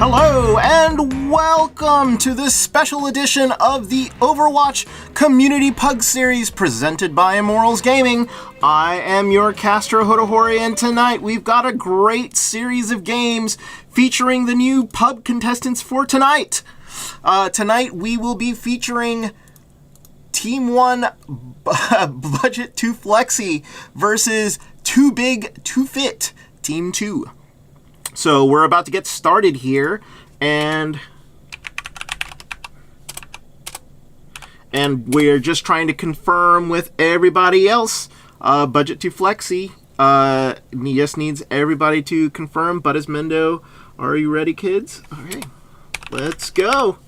Hello and welcome to this special edition of the Overwatch Community PUG series presented by Immorals Gaming. I am your Castro Hodahori, and tonight we've got a great series of games featuring the new PUG contestants for tonight. Tonight we will be featuring Team 1 Budget 2 Flexi versus Too Big to Fit Team 2. So we're about to get started here, and we're just trying to confirm with everybody else. Budget to Flexi just needs everybody to confirm. Buddhismendo, are you ready, kids? Okay, let's go.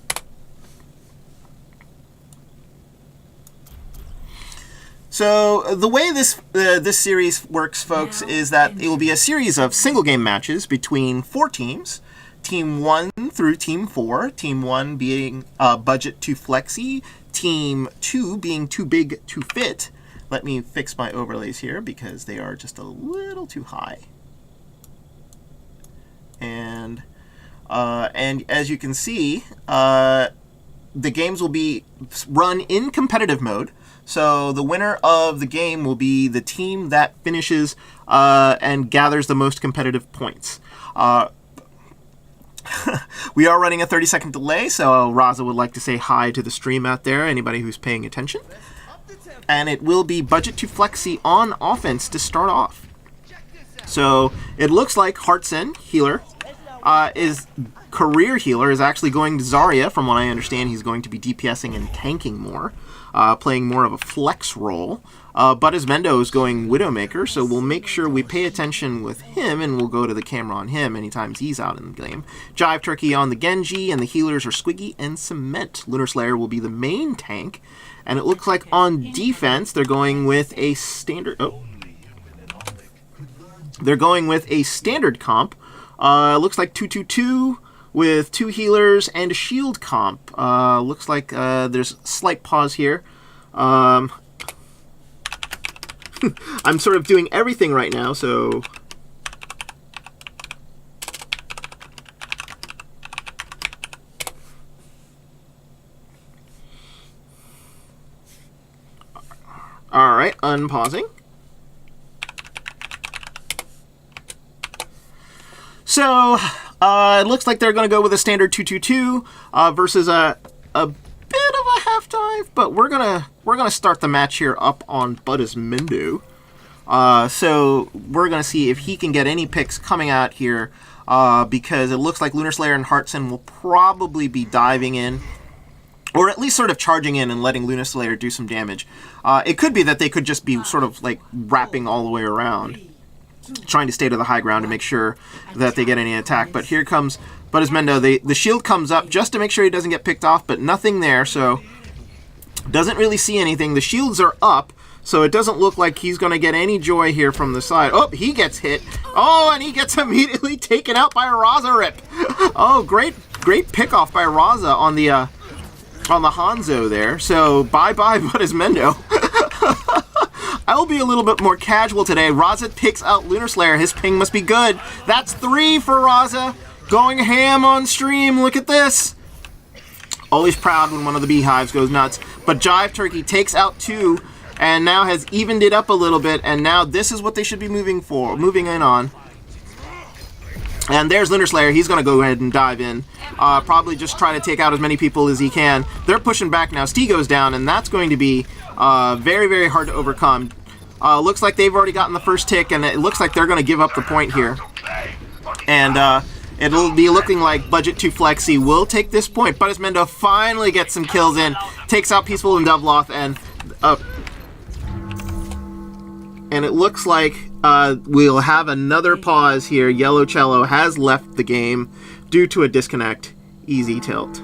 So the way this series works, folks, is that it will be a series of single game matches between 4 teams, Team 1 through Team 4, Team 1 being Budget to Flexi, Team 2 being Too Big to Fit. Let me fix my overlays here because they are just a little too high. And as you can see, the games will be run in competitive mode. So the winner of the game will be the team that finishes and gathers the most competitive points. We are running a 30-second delay, so Raza would like to say hi to the stream out there, anybody who's paying attention. And it will be Budget to Flexi on offense to start off. So it looks like Heartsen, healer, career healer, is actually going to Zarya. From what I understand, he's going to be DPSing and tanking more. Playing more of a flex role. Buddhismendo is going Widowmaker, so we'll make sure we pay attention with him, and we'll go to the camera on him anytime he's out in the game. Jive Turkey on the Genji, and the healers are Squiggy and Cement. Lunar Slayer will be the main tank, and it looks like on defense they're going with a standard... They're going with a standard comp. Looks like 2-2-2 with 2 healers and a shield comp. Looks like there's a slight pause here. I'm sort of doing everything right now, so... Alright, unpausing. So... it looks like they're going to go with a standard 2-2-2 versus a bit of a half dive, but we're gonna start the match here up on Buddhismendo. So we're gonna see if he can get any picks coming out here, because it looks like Lunar Slayer and Heartsen will probably be diving in, or at least sort of charging in and letting Lunar Slayer do some damage. It could be that they could just be sort of like wrapping all the way around, trying to stay to the high ground to make sure that they get any attack. But here comes Buddhismendo. The shield comes up just to make sure he doesn't get picked off, but nothing there, so doesn't really see anything. The shields are up, so it doesn't look like he's going to get any joy here from the side. Oh, he gets hit. Oh, and he gets immediately taken out by a Raza rip. Oh, great pick off by Raza on the Hanzo there. So bye-bye Buddhismendo. I'll be a little bit more casual today. Raza picks out Lunar Slayer. His ping must be good. That's 3 for Raza. Going ham on stream. Look at this. Always proud when one of the beehives goes nuts. But Jive Turkey takes out 2 and now has evened it up a little bit. And now this is what they should be moving in on. And there's Lunar Slayer. He's going to go ahead and dive in. Probably just try to take out as many people as he can. They're pushing back now. Stee goes down, and that's going to be very, very hard to overcome. Looks like they've already gotten the first tick, and it looks like they're going to give up the point here. And it'll be looking like Budget 2 Flexi will take this point. Buddhismendo finally gets some kills in, takes out Peaceful and Doveloth, and it looks like we'll have another pause here. Yellow Cello has left the game due to a disconnect. Easy tilt.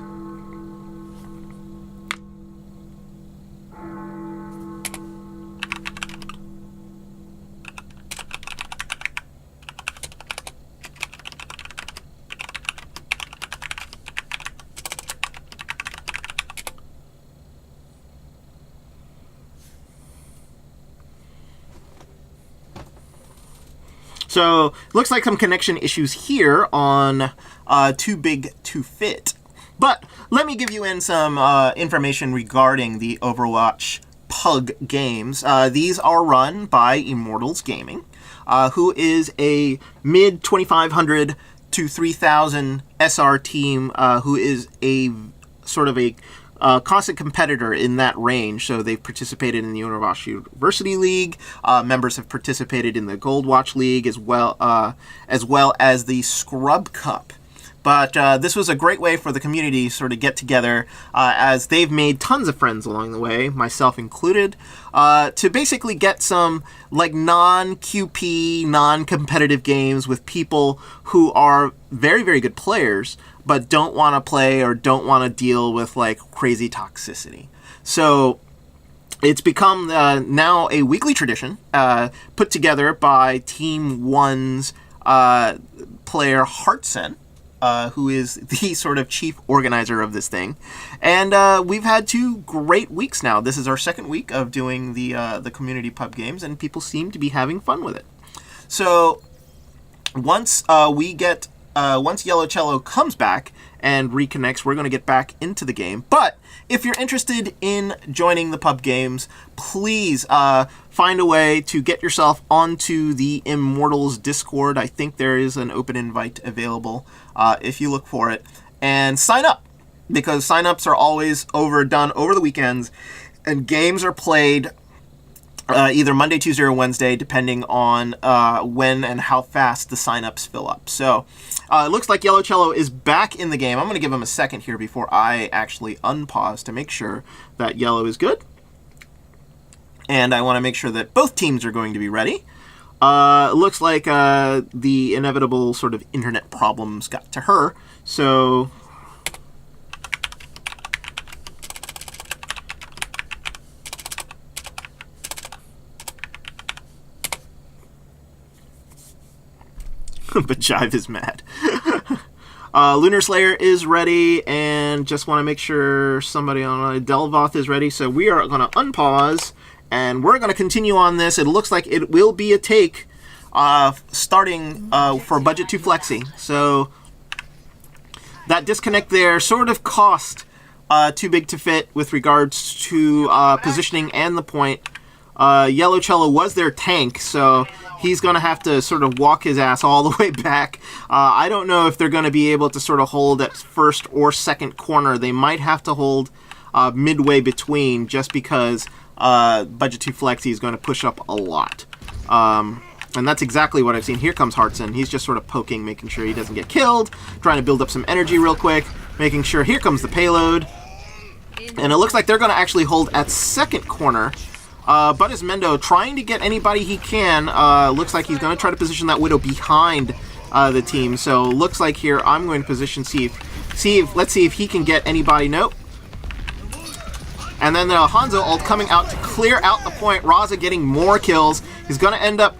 So, looks like some connection issues here on Too Big to Fit. But let me give you some information regarding the Overwatch PUG games. These are run by Immorals Gaming, who is a mid 2,500 to 3,000 SR team, who is a sort of a constant competitor in that range. So they've participated in the Overwatch University League. Members have participated in the Gold Watch League as well as the Scrub Cup. But this was a great way for the community to sort of get together, as they've made tons of friends along the way, myself included, to basically get some like non-QP, non-competitive games with people who are very, very good players, but don't want to play or don't want to deal with like crazy toxicity. So it's become now a weekly tradition put together by Team 1's player Heartsen, who is the sort of chief organizer of this thing. And we've had 2 great weeks now. This is our second week of doing the community pub games, and people seem to be having fun with it. So once once Yellow Cello comes back and reconnects, we're going to get back into the game. But if you're interested in joining the pub games, please find a way to get yourself onto the Immortals Discord. I think there is an open invite available if you look for it. And sign up, because sign-ups are always done over the weekends, and games are played either Monday, Tuesday, or Wednesday, depending on when and how fast the sign-ups fill up. So it looks like Yellow Cello is back in the game. I'm going to give him a second here before I actually unpause to make sure that Yellow is good. And I want to make sure that both teams are going to be ready. It looks like the inevitable sort of internet problems got to her. So but Jive is mad. Lunar Slayer is ready, and just want to make sure somebody on Delvoth is ready. So we are going to unpause, and we're going to continue on this. It looks like it will be a take starting for Budget 2 Flexi. So that disconnect there sort of cost Too Big to Fit with regards to positioning and the point. Yellow Cello was their tank, so he's going to have to sort of walk his ass all the way back. I don't know if they're going to be able to sort of hold at first or second corner. They might have to hold midway between, just because Budget 2 Flexi is going to push up a lot. And that's exactly what I've seen. Here comes Heartsen. He's just sort of poking, making sure he doesn't get killed, trying to build up some energy real quick, making sure. Here comes the payload. And it looks like they're going to actually hold at second corner. Butters Mendo trying to get anybody he can. Looks like he's going to try to position that Widow behind the team. So looks like here I'm going to position, let's see if he can get anybody. Nope. And then the Hanzo ult coming out to clear out the point. Raza getting more kills. He's going to end up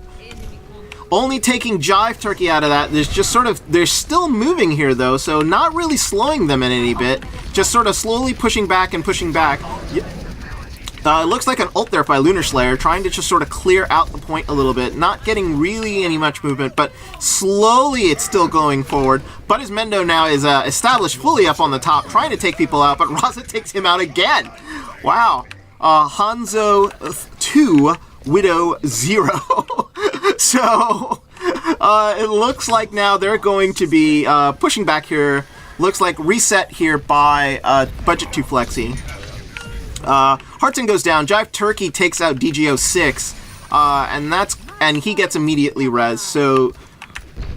only taking Jive Turkey out of that. There's just sort of, they're still moving here though, so not really slowing them in any bit. Just sort of slowly pushing back and pushing back. It looks like an ult there by Lunar Slayer, trying to just sort of clear out the point a little bit. Not getting really any much movement, but slowly it's still going forward. But his Mendo now is established fully up on the top, trying to take people out, but Raza takes him out again. Wow. Hanzo 2, Widow 0. So, it looks like now they're going to be pushing back here. Looks like reset here by Budget 2 Flexi. Heartsen goes down. Jive Turkey takes out DGO6, and he gets immediately res. So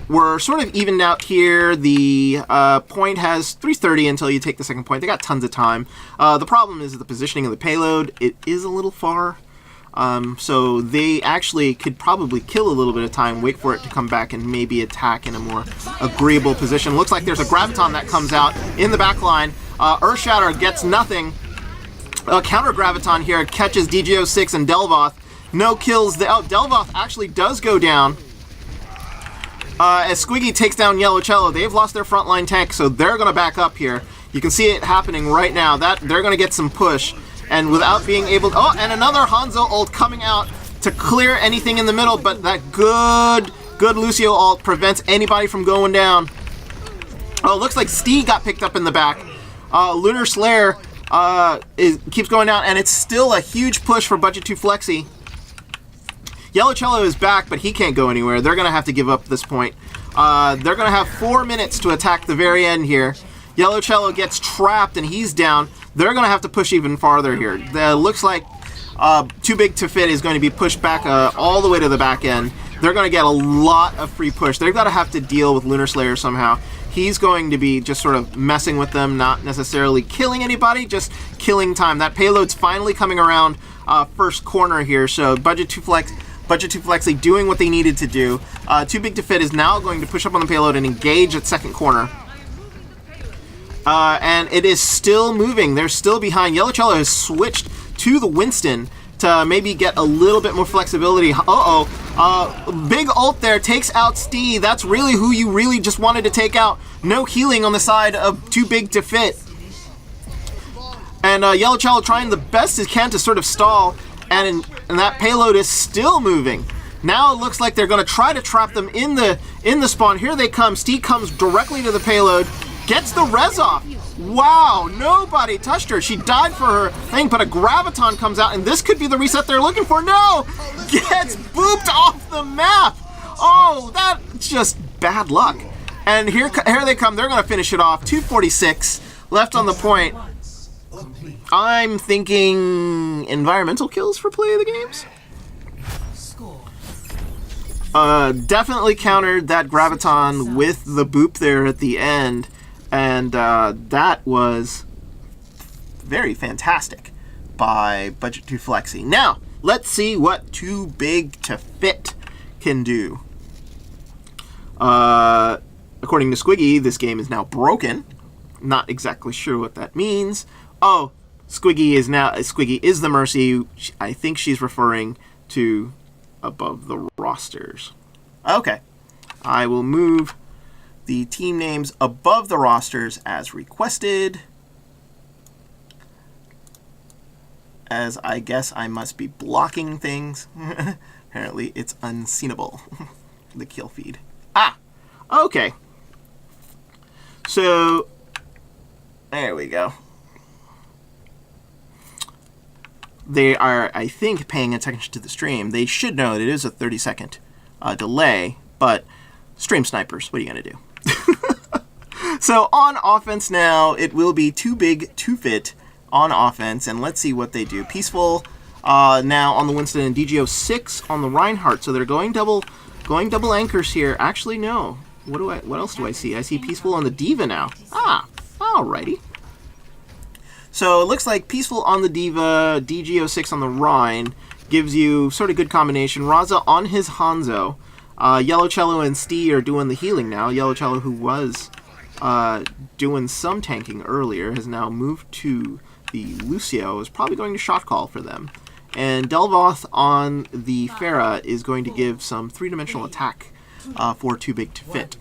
we're sort of evened out here. The point has 330 until you take the second point. They got tons of time. The problem is the positioning of the payload. It is a little far. So they actually could probably kill a little bit of time, wait for it to come back, and maybe attack in a more agreeable position. Looks like there's a Graviton that comes out in the back line. Earthshatter gets nothing. Counter Graviton here catches DGO6 and Delvoth. No kills. Delvoth actually does go down. As Squiggy takes down Yellow Cello. They've lost their frontline tank, so they're going to back up here. You can see it happening right now. They're going to get some push. And without being able to... Oh, and another Hanzo ult coming out to clear anything in the middle, but that good Good Lucio ult prevents anybody from going down. Oh, it looks like Steve got picked up in the back. Lunar Slayer keeps going down, and it's still a huge push for Budget 2 Flexi. Yellow Cello is back, but he can't go anywhere. They're going to have to give up at this point. They're going to have 4 minutes to attack the very end here. Yellow Cello gets trapped, and he's down. They're going to have to push even farther here. It looks like Too Big to Fit is going to be pushed back all the way to the back end. They're going to get a lot of free push. They're going to have to deal with Lunar Slayer somehow. He's going to be just sort of messing with them, not necessarily killing anybody, just killing time. That payload's finally coming around first corner here, so Budget 2 Flexi doing what they needed to do. Too Big to Fit is now going to push up on the payload and engage at second corner. And it is still moving. They're still behind. Yellow Cello has switched to the Winston to maybe get a little bit more flexibility. Big ult there takes out Steve. That's really who you really just wanted to take out. No healing on the side of Too Big to Fit. And Yellow Cello trying the best it can to sort of stall, and that payload is still moving. Now it looks like they're going to try to trap them in the spawn. Here they come. Steve comes directly to the payload, gets the res off. Wow, nobody touched her. She died for her thing, but a Graviton comes out, and this could be the reset they're looking for. No! Gets booped off the map! Oh, that's just bad luck. And here they come. They're going to finish it off. 2:46 left on the point. I'm thinking environmental kills for play of the games. Definitely countered that Graviton with the boop there at the end. And that was very fantastic by Budget 2 Flexi. Now, let's see what Too Big to Fit can do. According to Squiggy, this game is now broken. Not exactly sure what that means. Oh, Squiggy is the Mercy. I think she's referring to above the rosters. Okay. I will move the team names above the rosters as requested, as I guess I must be blocking things. Apparently it's unseenable. The kill feed. Okay. So there we go. They are, I think, paying attention to the stream. They should know that it is a 30-second delay, but stream snipers, what are you going to do? So on offense now, it will be Too Big to Fit on offense, and let's see what they do. Peaceful now on the Winston and DGO6 on the Reinhardt, so they're going double anchors here. Actually, no. What else do I see? I see Peaceful on the Diva now. Alrighty. So it looks like Peaceful on the Diva, DGO6 on the Rhine gives you sort of good combination. Raza on his Hanzo. Yellow Cello and Stee are doing the healing now. Yellow Cello, who was doing some tanking earlier, has now moved to the Lucio, is probably going to shot call for them. And Delvoth on the Pharah is going to give some three-dimensional attack for Too Big to Fit.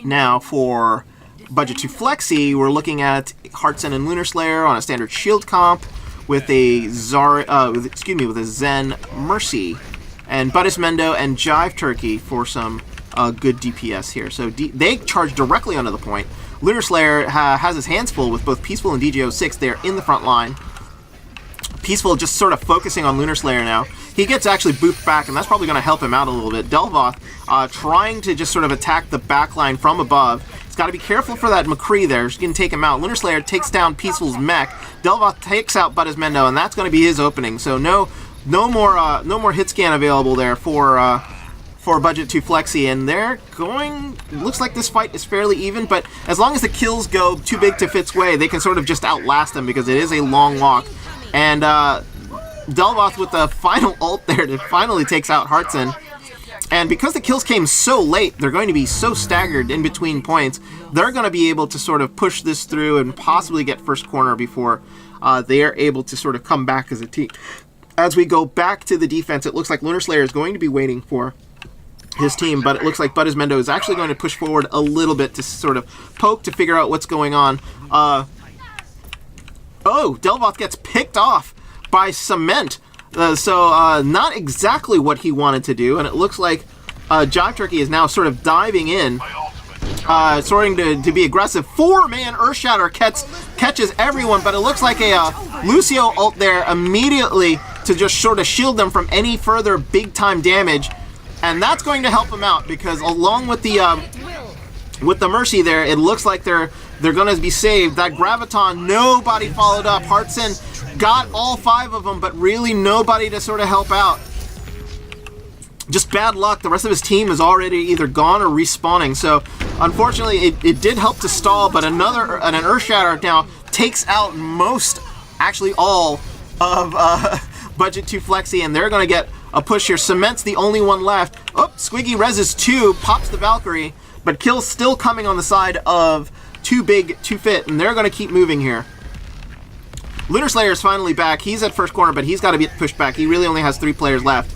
Now for Budget 2 Flexi, we're looking at Heartsen and Lunar Slayer on a standard shield comp with a with a Zen Mercy, and Budismendo and Jive Turkey for some good DPS here. So they charge directly onto the point. Lunar Slayer has his hands full with both Peaceful and DGO6. They are in the front line. Peaceful just sort of focusing on Lunar Slayer now. He gets actually booped back, and that's probably going to help him out a little bit. Delvoth trying to just sort of attack the back line from above. He's got to be careful for that McCree there. He's going to take him out. Lunar Slayer takes down Peaceful's mech. Delvoth takes out Budismendo, and that's going to be his opening. So no more hit scan available there for Budget 2 Flexi, and they're going. Looks like this fight is fairly even, but as long as the kills go Too Big to Fit's way, they can sort of just outlast them because it is a long walk. And Delvoth with the final ult there that finally takes out Heartsen. And because the kills came so late, they're going to be so staggered in between points, they're going to be able to sort of push this through and possibly get first corner before they are able to sort of come back as a team. As we go back to the defense, it looks like Lunar Slayer is going to be waiting for his team, but it looks like Budismendo is actually going to push forward a little bit to sort of poke to figure out what's going on. Delvoth gets picked off by Cement. So not exactly what he wanted to do, and it looks like Jive Turkey is now sort of diving in, starting to be aggressive. 4-man Earth Shatter catches everyone, but it looks like a Lucio ult there immediately to just sort of shield them from any further big-time damage. And that's going to help them out, because along with the Mercy there, it looks like they're going to be saved. That Graviton, nobody followed up. Hartson got all 5 of them, but really nobody to sort of help out. Just bad luck. The rest of his team is already either gone or respawning. So unfortunately, it did help to stall, but an Earth Shatter now takes out most, actually all, of Budget 2 Flexi, and they're going to get a push here. Cement's the only one left. Oh, Squiggy reses 2, pops the Valkyrie, but kill's still coming on the side of Too Big, Too Fit, and they're going to keep moving here. Lunar Slayer is finally back. He's at first corner, but he's got to be pushed back. He really only has 3 players left.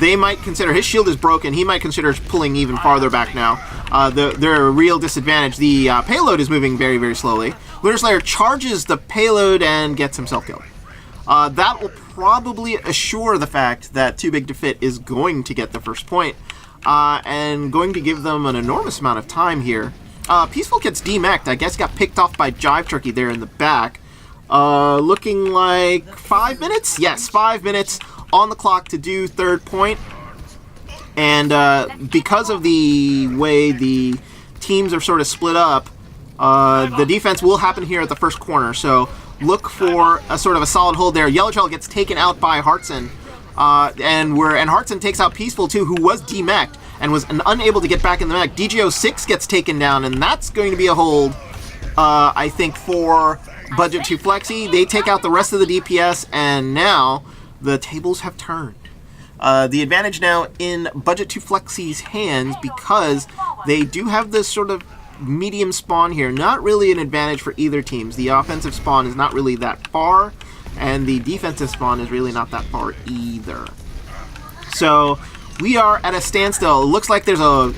They might consider, his shield is broken, he might consider pulling even farther back now. They're a real disadvantage. The payload is moving very, very slowly. Lunar Slayer charges the payload and gets himself killed. That will probably assure the fact that Too Big to Fit is going to get the first point, and going to give them an enormous amount of time here. Peaceful gets demeched. I guess got picked off by Jive Turkey there in the back. Looking like 5 minutes? Yes, 5 minutes on the clock to do third point. And because of the way the teams are sort of split up, the defense will happen here at the first corner. So look for a sort of a solid hold there. Yellow Shell gets taken out by Hartson. And Hartson takes out Peaceful too, who was demeched and was unable to get back in the mech. DGO6 gets taken down, and that's going to be a hold, I think, for Budget 2 Flexi. They take out the rest of the DPS, and now the tables have turned. The advantage now in Budget 2 Flexi's hands, because they do have this sort of medium spawn here. Not really an advantage for either teams. The offensive spawn is not really that far, and the defensive spawn is really not that far either. So we are at a standstill. It looks like there's that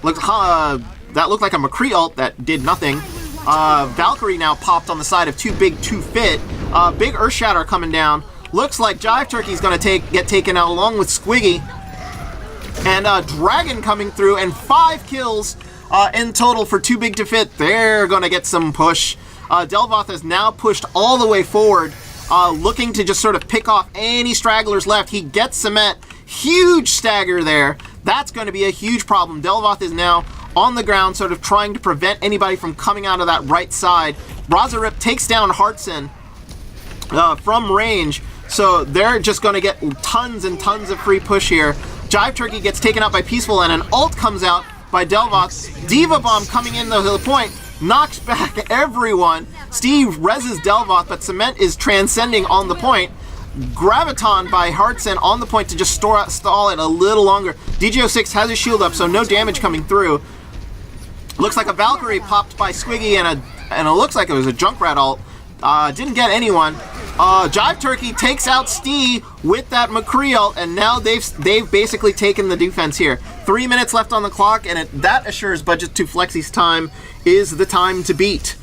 looked like a McCree ult that did nothing. Valkyrie now popped on the side of Too Big, Too Fit. Big Earth Shatter coming down. Looks like Jive Turkey's going to get taken out along with Squiggy. And Dragon coming through, and 5 kills in total for Too Big to Fit. They're going to get some push. Delvoth is now pushed all the way forward, looking to just sort of pick off any stragglers left. He gets Cement. Huge stagger there. That's going to be a huge problem. Delvoth is now on the ground, sort of trying to prevent anybody from coming out of that right side. Razorip takes down Hartson from range, so they're just going to get tons and tons of free push here. Jive Turkey gets taken out by Peaceful, and an ult comes out by Delvoth. Diva Bomb coming in to the point, knocks back everyone. Steve reses Delvoth, but Cement is transcending on the point. Graviton by Hartson on the point to just stall it a little longer. DGO6 has his shield up, so no damage coming through. Looks like a Valkyrie popped by Squiggy, and it looks like it was a Junkrat ult. Didn't get anyone. Jive Turkey takes out Steve with that McCree ult, and now they've basically taken the defense here. 3 minutes left on the clock, and that assures Budget 2 Flexi's time is the time to beat,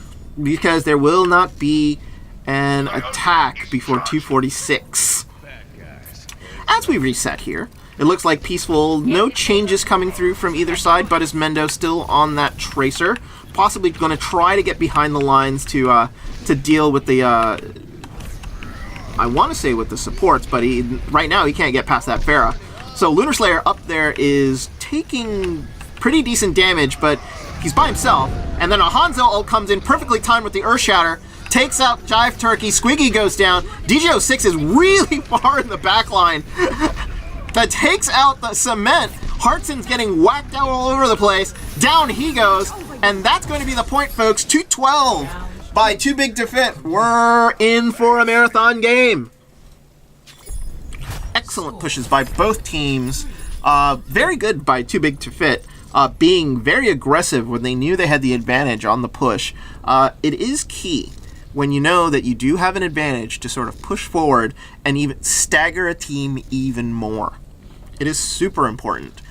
because there will not be an attack before 2:46. As we reset here, it looks like Peaceful, no changes coming through from either side, but is Mendo still on that Tracer, possibly going to try to get behind the lines to deal with the, I want to say with the supports, but right now he can't get past that Pharah. So Lunar Slayer up there is taking pretty decent damage, but he's by himself. And then a Hanzo ult comes in perfectly timed with the Earth Shatter, takes out Jive Turkey. Squiggy goes down. DGO6 is really far in the back line. That takes out the Cement. Hartson's getting whacked out all over the place. Down he goes. And that's going to be the point, folks. 212 by Too Big to Fit. We're in for a marathon game. Excellent pushes by both teams. Very good by Too Big to Fit. Being very aggressive when they knew they had the advantage on the push. It is key when you know that you do have an advantage to sort of push forward and even stagger a team even more. It is super important.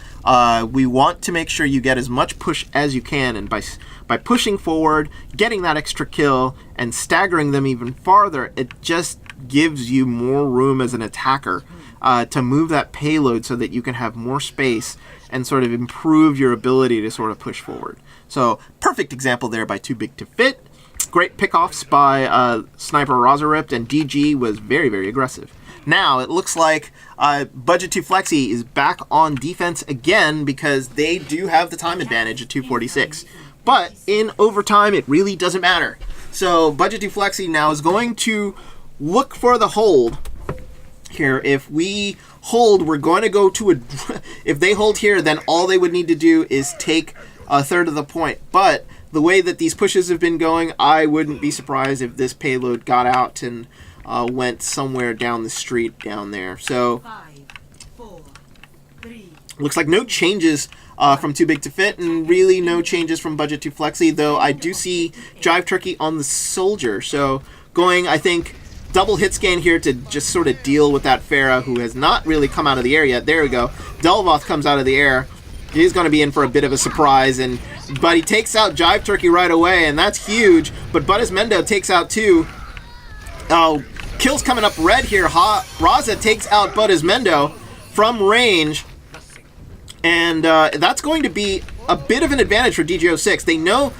We want to make sure you get as much push as you can, and by pushing forward, getting that extra kill, and staggering them even farther, it just gives you more room as an attacker to move that payload so that you can have more space and sort of improve your ability to sort of push forward. So, perfect example there by Too Big to Fit. Great pickoffs by Sniper Razoript, and DG was very, very aggressive. Now, it looks like Budget 2 Flexi is back on defense again because they do have the time advantage at 246. But in overtime, it really doesn't matter. So, Budget 2 Flexi now is going to look for the hold here. If we hold, we're going to go to a... If they hold here, then all they would need to do is take a third of the point. But the way that these pushes have been going, I wouldn't be surprised if this payload got out and went somewhere down the street down there. So, 5, 4, 3. Looks like no changes from Too Big to Fit, and really no changes from Budget 2 Flexi, though I do see Jive Turkey on the Soldier. So, going, I think, double hit scan here to just sort of deal with that Pharah, who has not really come out of the air yet. There we go. Delvoth comes out of the air. He's going to be in for a bit of a surprise, but he takes out Jive Turkey right away, and that's huge. But Budismendo takes out two. Kills coming up red here. Raza takes out Budismendo from range, and that's going to be a bit of an advantage for DG06. They know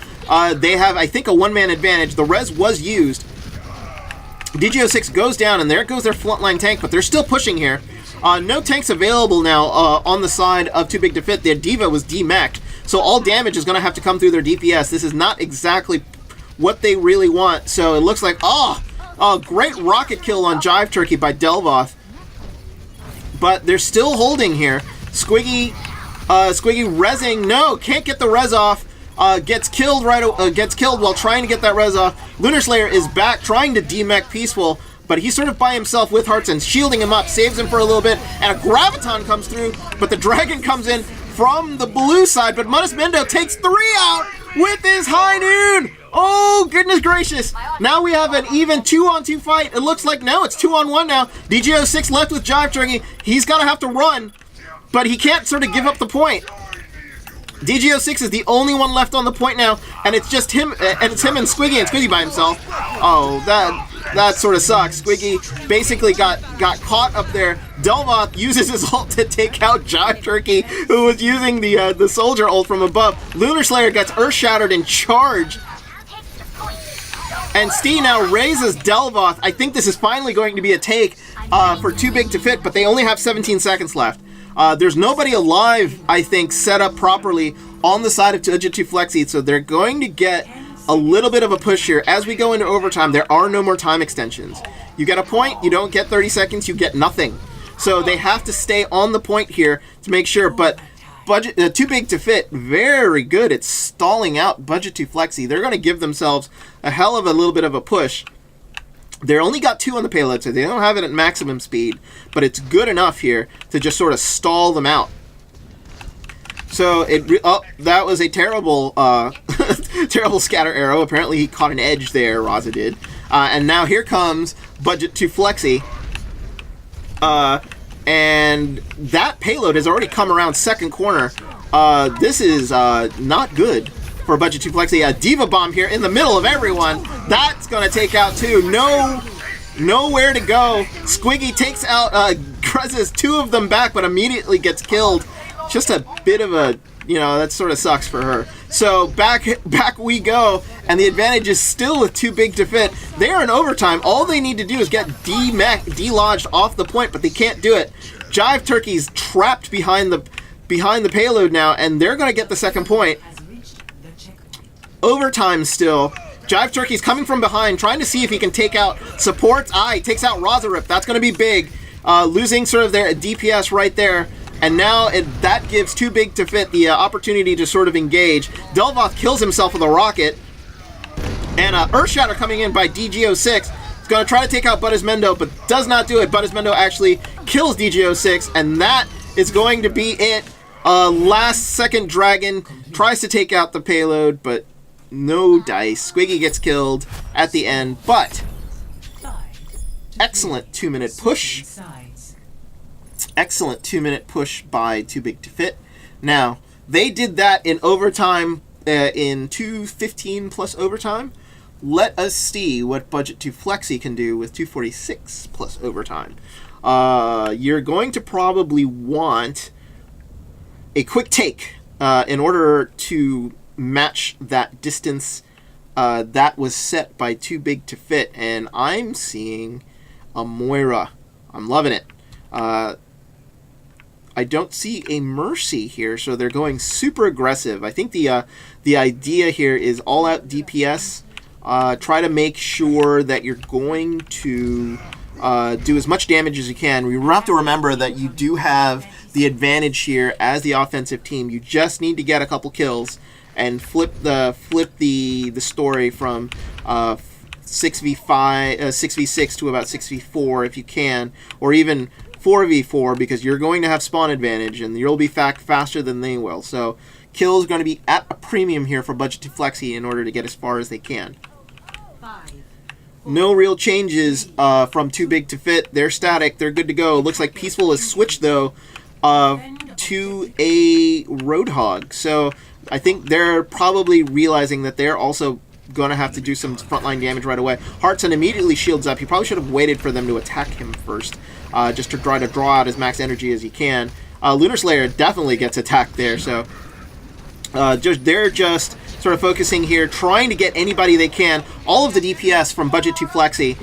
they have, I think, a one-man advantage. The res was used. DG06 goes down, and there goes their frontline tank, but they're still pushing here. No tanks available now on the side of Too Big to Fit. Their Diva was demeched, so all damage is going to have to come through their DPS. This is not exactly what they really want, so it looks like, great rocket kill on Jive Turkey by Delvoth. But they're still holding here. Squiggy rezzing. No, can't get the res off. Gets killed while trying to get that res off. Lunar Slayer is back, trying to demech Peaceful, but he's sort of by himself with Hearts and shielding him up, saves him for a little bit, and a Graviton comes through, but the Dragon comes in from the blue side, but Budismendo takes 3 out with his High Noon! Oh, goodness gracious. Now we have an even 2-on-2 fight. It looks like, no, it's 2-on-1 now. DG06 left with Jive Turkey. He's going to have to run, but he can't sort of give up the point. DG06 is the only one left on the point now, and it's just him, and it's him and Squiggy by himself. Oh, that sort of sucks. Squiggy basically got caught up there. Delvoth uses his ult to take out Jive Turkey, who was using the Soldier ult from above. Lunar Slayer gets Earth Shattered in charge. And Stee now raises Delvoth. I think this is finally going to be a take for Too Big to Fit, but they only have 17 seconds left. There's nobody alive, I think, set up properly on the side of Budget 2 Flexi, so they're going to get a little bit of a push here. As we go into overtime, there are no more time extensions. You get a point, you don't get 30 seconds, you get nothing. So they have to stay on the point here to make sure, but Too Big to Fit, very good at stalling out Budget 2 Flexi. They're going to give themselves a hell of a little bit of a push. They only got 2 on the payload, so they don't have it at maximum speed, but it's good enough here to just sort of stall them out. So that was a terrible, terrible scatter arrow. Apparently he caught an edge there, Raza did. And now here comes Budget 2 Flexi. And that payload has already come around second corner. This is not good for Budget 2 Flexi. A Diva Bomb here in the middle of everyone. That's going to take out 2. Nowhere to go. Squiggy takes out, presses 2 of them back, but immediately gets killed. Just a bit of a, that sort of sucks for her. So back we go, and the advantage is still with Too Big to Fit. They are in overtime. All they need to do is get delodged off the point, but they can't do it. Jive Turkey's trapped behind the payload now, and they're going to get the second point. Overtime still. Jive Turkey's coming from behind, trying to see if he can take out supports. He takes out Razorip. That's going to be big. Losing sort of their DPS right there. And now that gives Too Big to Fit the opportunity to sort of engage. Delvoth kills himself with a rocket. And Earthshatter coming in by DG06. He's going to try to take out Budismendo, but does not do it. Budismendo actually kills DG06, and that is going to be it. Last second Dragon tries to take out the payload, but no dice. Squiggy gets killed at the end, but excellent 2-minute push. Excellent 2-minute push by Too Big to Fit. Now, they did that in overtime, in 2:15 plus overtime. Let us see what Budget 2 Flexi can do with 2:46 plus overtime. you're going to probably want a quick take in order to match that distance that was set by Too Big to Fit, and I'm seeing a Moira. I'm loving it. I don't see a Mercy here, so they're going super aggressive. I think the idea here is all-out DPS. Try to make sure that you're going to do as much damage as you can. We have to remember that you do have the advantage here as the offensive team. You just need to get a couple kills and flip the story from 6v6 to about 6v4 if you can, or even 4v4, because you're going to have spawn advantage and you'll be faster than they will. So kills going to be at a premium here for Budget to Flexi in order to get as far as they can. No real changes from Too Big to Fit. They're static. They're good to go. Looks like Peaceful has switched, though, to a Roadhog. So I think they're probably realizing that they're also going to have to do some frontline damage right away. Heartson immediately shields up. You probably should have waited for them to attack him first, just to try to draw out as max energy as he can. Lunar Slayer definitely gets attacked there, so they're just sort of focusing here, trying to get anybody they can. All of the DPS from Budget to Flexi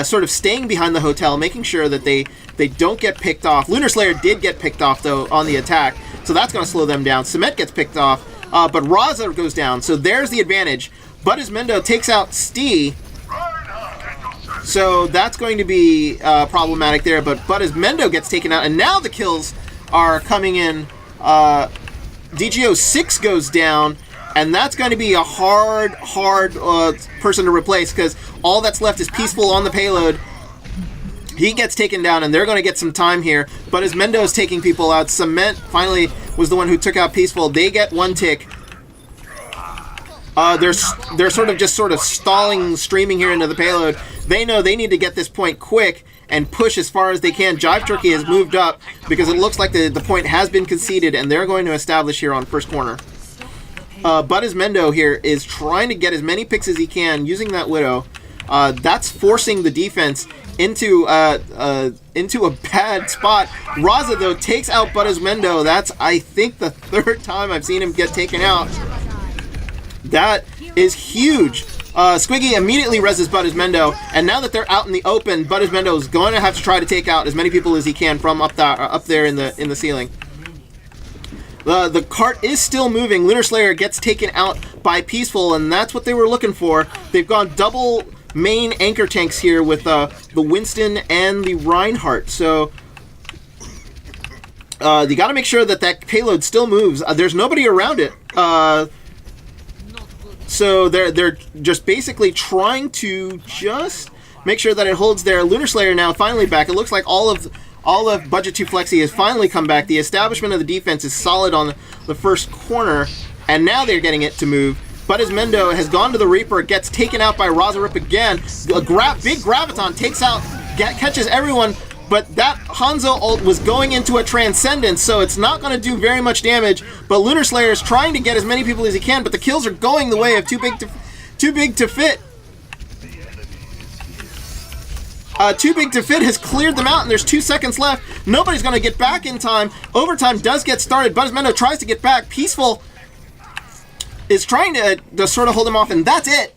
sort of staying behind the hotel, making sure that they don't get picked off. Lunar Slayer did get picked off, though, on the attack, so that's going to slow them down. Cement gets picked off, but Raza goes down, so there's the advantage. Budismendo takes out Stee, so that's going to be problematic there, but Budismendo gets taken out, and now the kills are coming in. DGO 6 goes down, and that's going to be a hard person to replace, because all that's left is Peaceful on the payload. He gets taken down, and they're going to get some time here. But as Mendo's taking people out, Cement finally was the one who took out Peaceful. They get one tick. They're sort of stalling, streaming here into the payload. They know they need to get this point quick and push as far as they can. Jive Turkey has moved up because it looks like the point has been conceded, and they're going to establish here on first corner. Budismendo here is trying to get as many picks as he can using that Widow. That's forcing the defense into a bad spot. Raza, though, takes out Budismendo. That's, I think, the third time I've seen him get taken out. That is huge. Squiggy immediately reses Budismendo, and now that they're out in the open, Budismendo is going to have to try to take out as many people as he can from up there in the ceiling. The cart is still moving. Lunar Slayer gets taken out by Peaceful, and that's what they were looking for. They've gone double main anchor tanks here with the Winston and the Reinhardt. So you got to make sure that payload still moves. There's nobody around it. So they're just basically trying to just make sure that it holds there. Lunar Slayer now finally back. It looks like all of Budget 2 Flexi has finally come back. The establishment of the defense is solid on the first corner, and now they're getting it to move. Budismendo has gone to the Reaper, gets taken out by Razarip again. Big Graviton catches everyone, but that Hanzo ult was going into a Transcendence, so it's not going to do very much damage. But Lunar Slayer is trying to get as many people as he can, but the kills are going the way of Too Big to Fit. Too Big to Fit has cleared them out, and there's 2 seconds left. Nobody's going to get back in time. Overtime does get started. Budismendo tries to get back. Peaceful is trying to sort of hold him off, and that's it.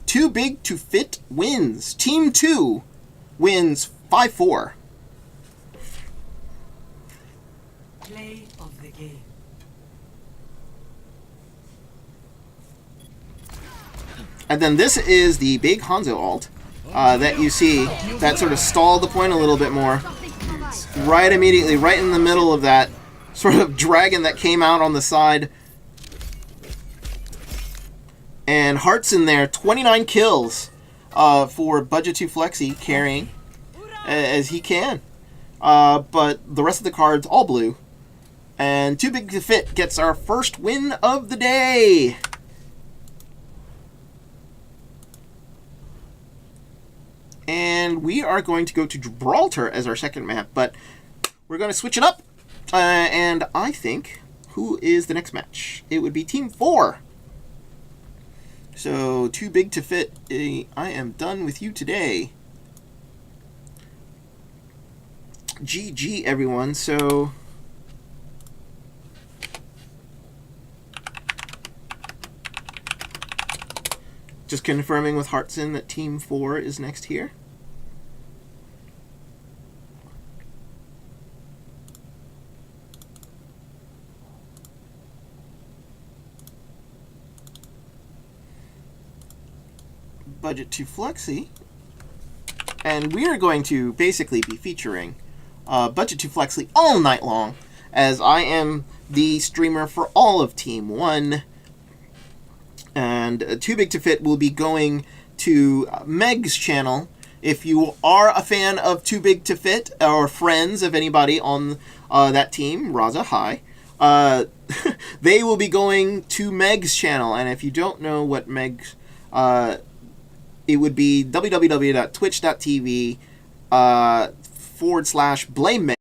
Too Big to Fit wins. Team 2 wins 5-4. Play of the game. And then this is the big Hanzo ult that you see that sort of stalled the point a little bit more. Right immediately, right in the middle of that sort of dragon that came out on the side. And Heart's in there, 29 kills for Budget 2 Flexi, carrying as he can. But the rest of the cards, all blue. And Too Big to Fit gets our first win of the day. And we are going to go to Gibraltar as our second map, but we're going to switch it up. And I think, who is the next match? It would be Team 4. So, Too Big to Fit, I am done with you today. GG, everyone. So just confirming with Heartson that Team 4 is next here. Budget to Flexi. And we are going to basically be featuring Budget to Flexi all night long, as I am the streamer for all of Team 1. And Too Big to Fit will be going to Meg's channel. If you are a fan of Too Big to Fit, or friends of anybody on that team, Raza, hi, they will be going to Meg's channel. And if you don't know what Meg's... it would be www.twitch.tv /blame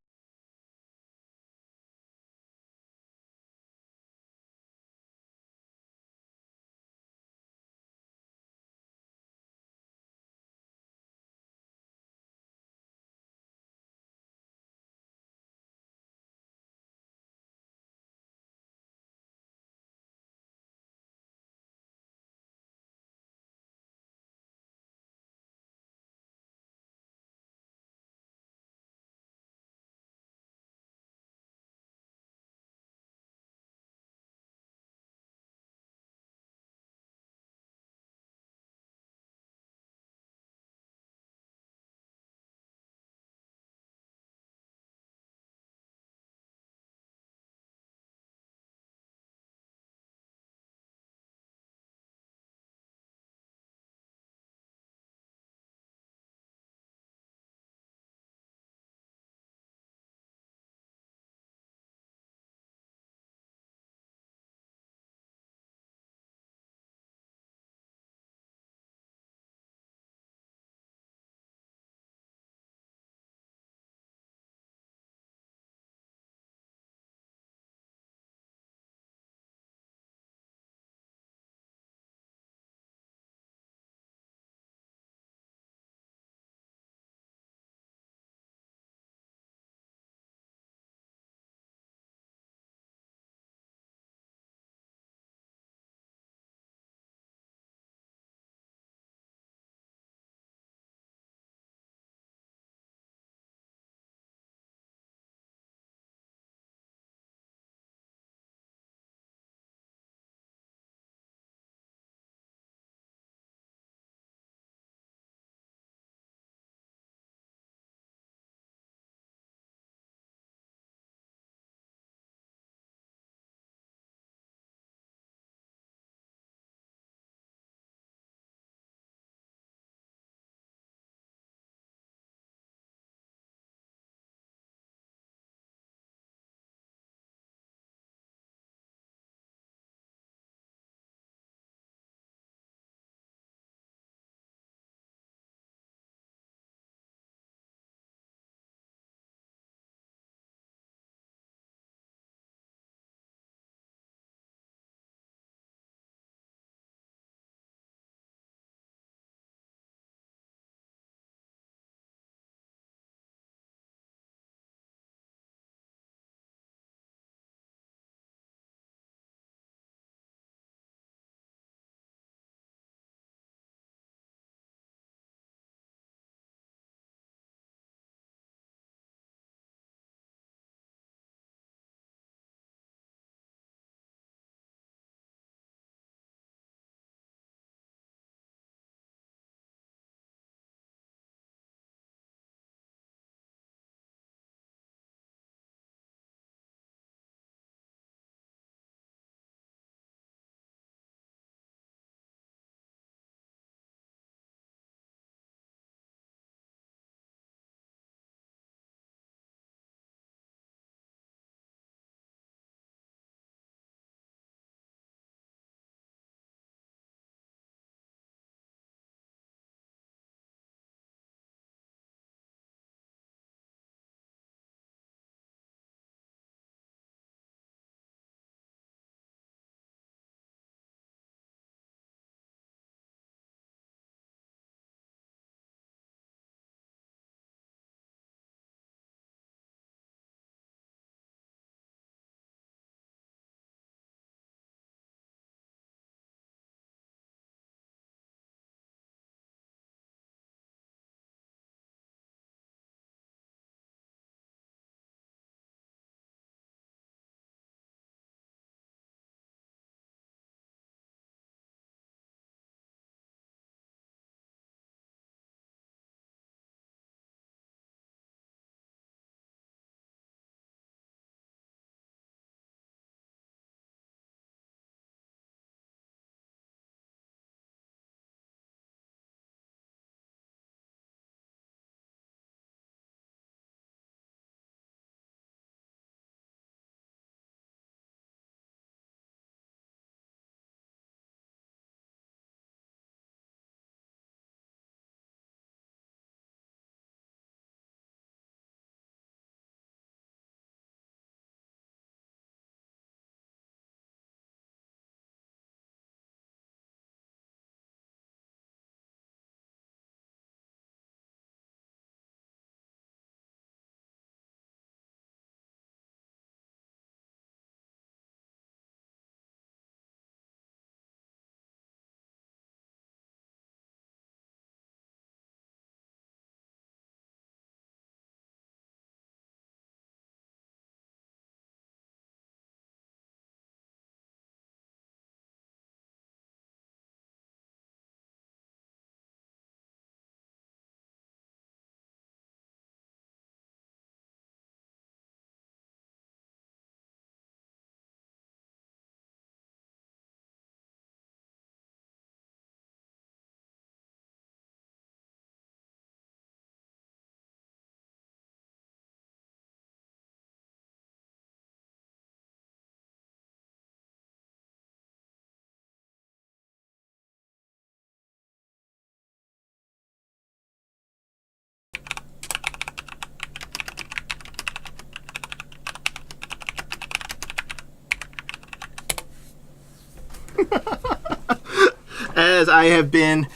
As I have been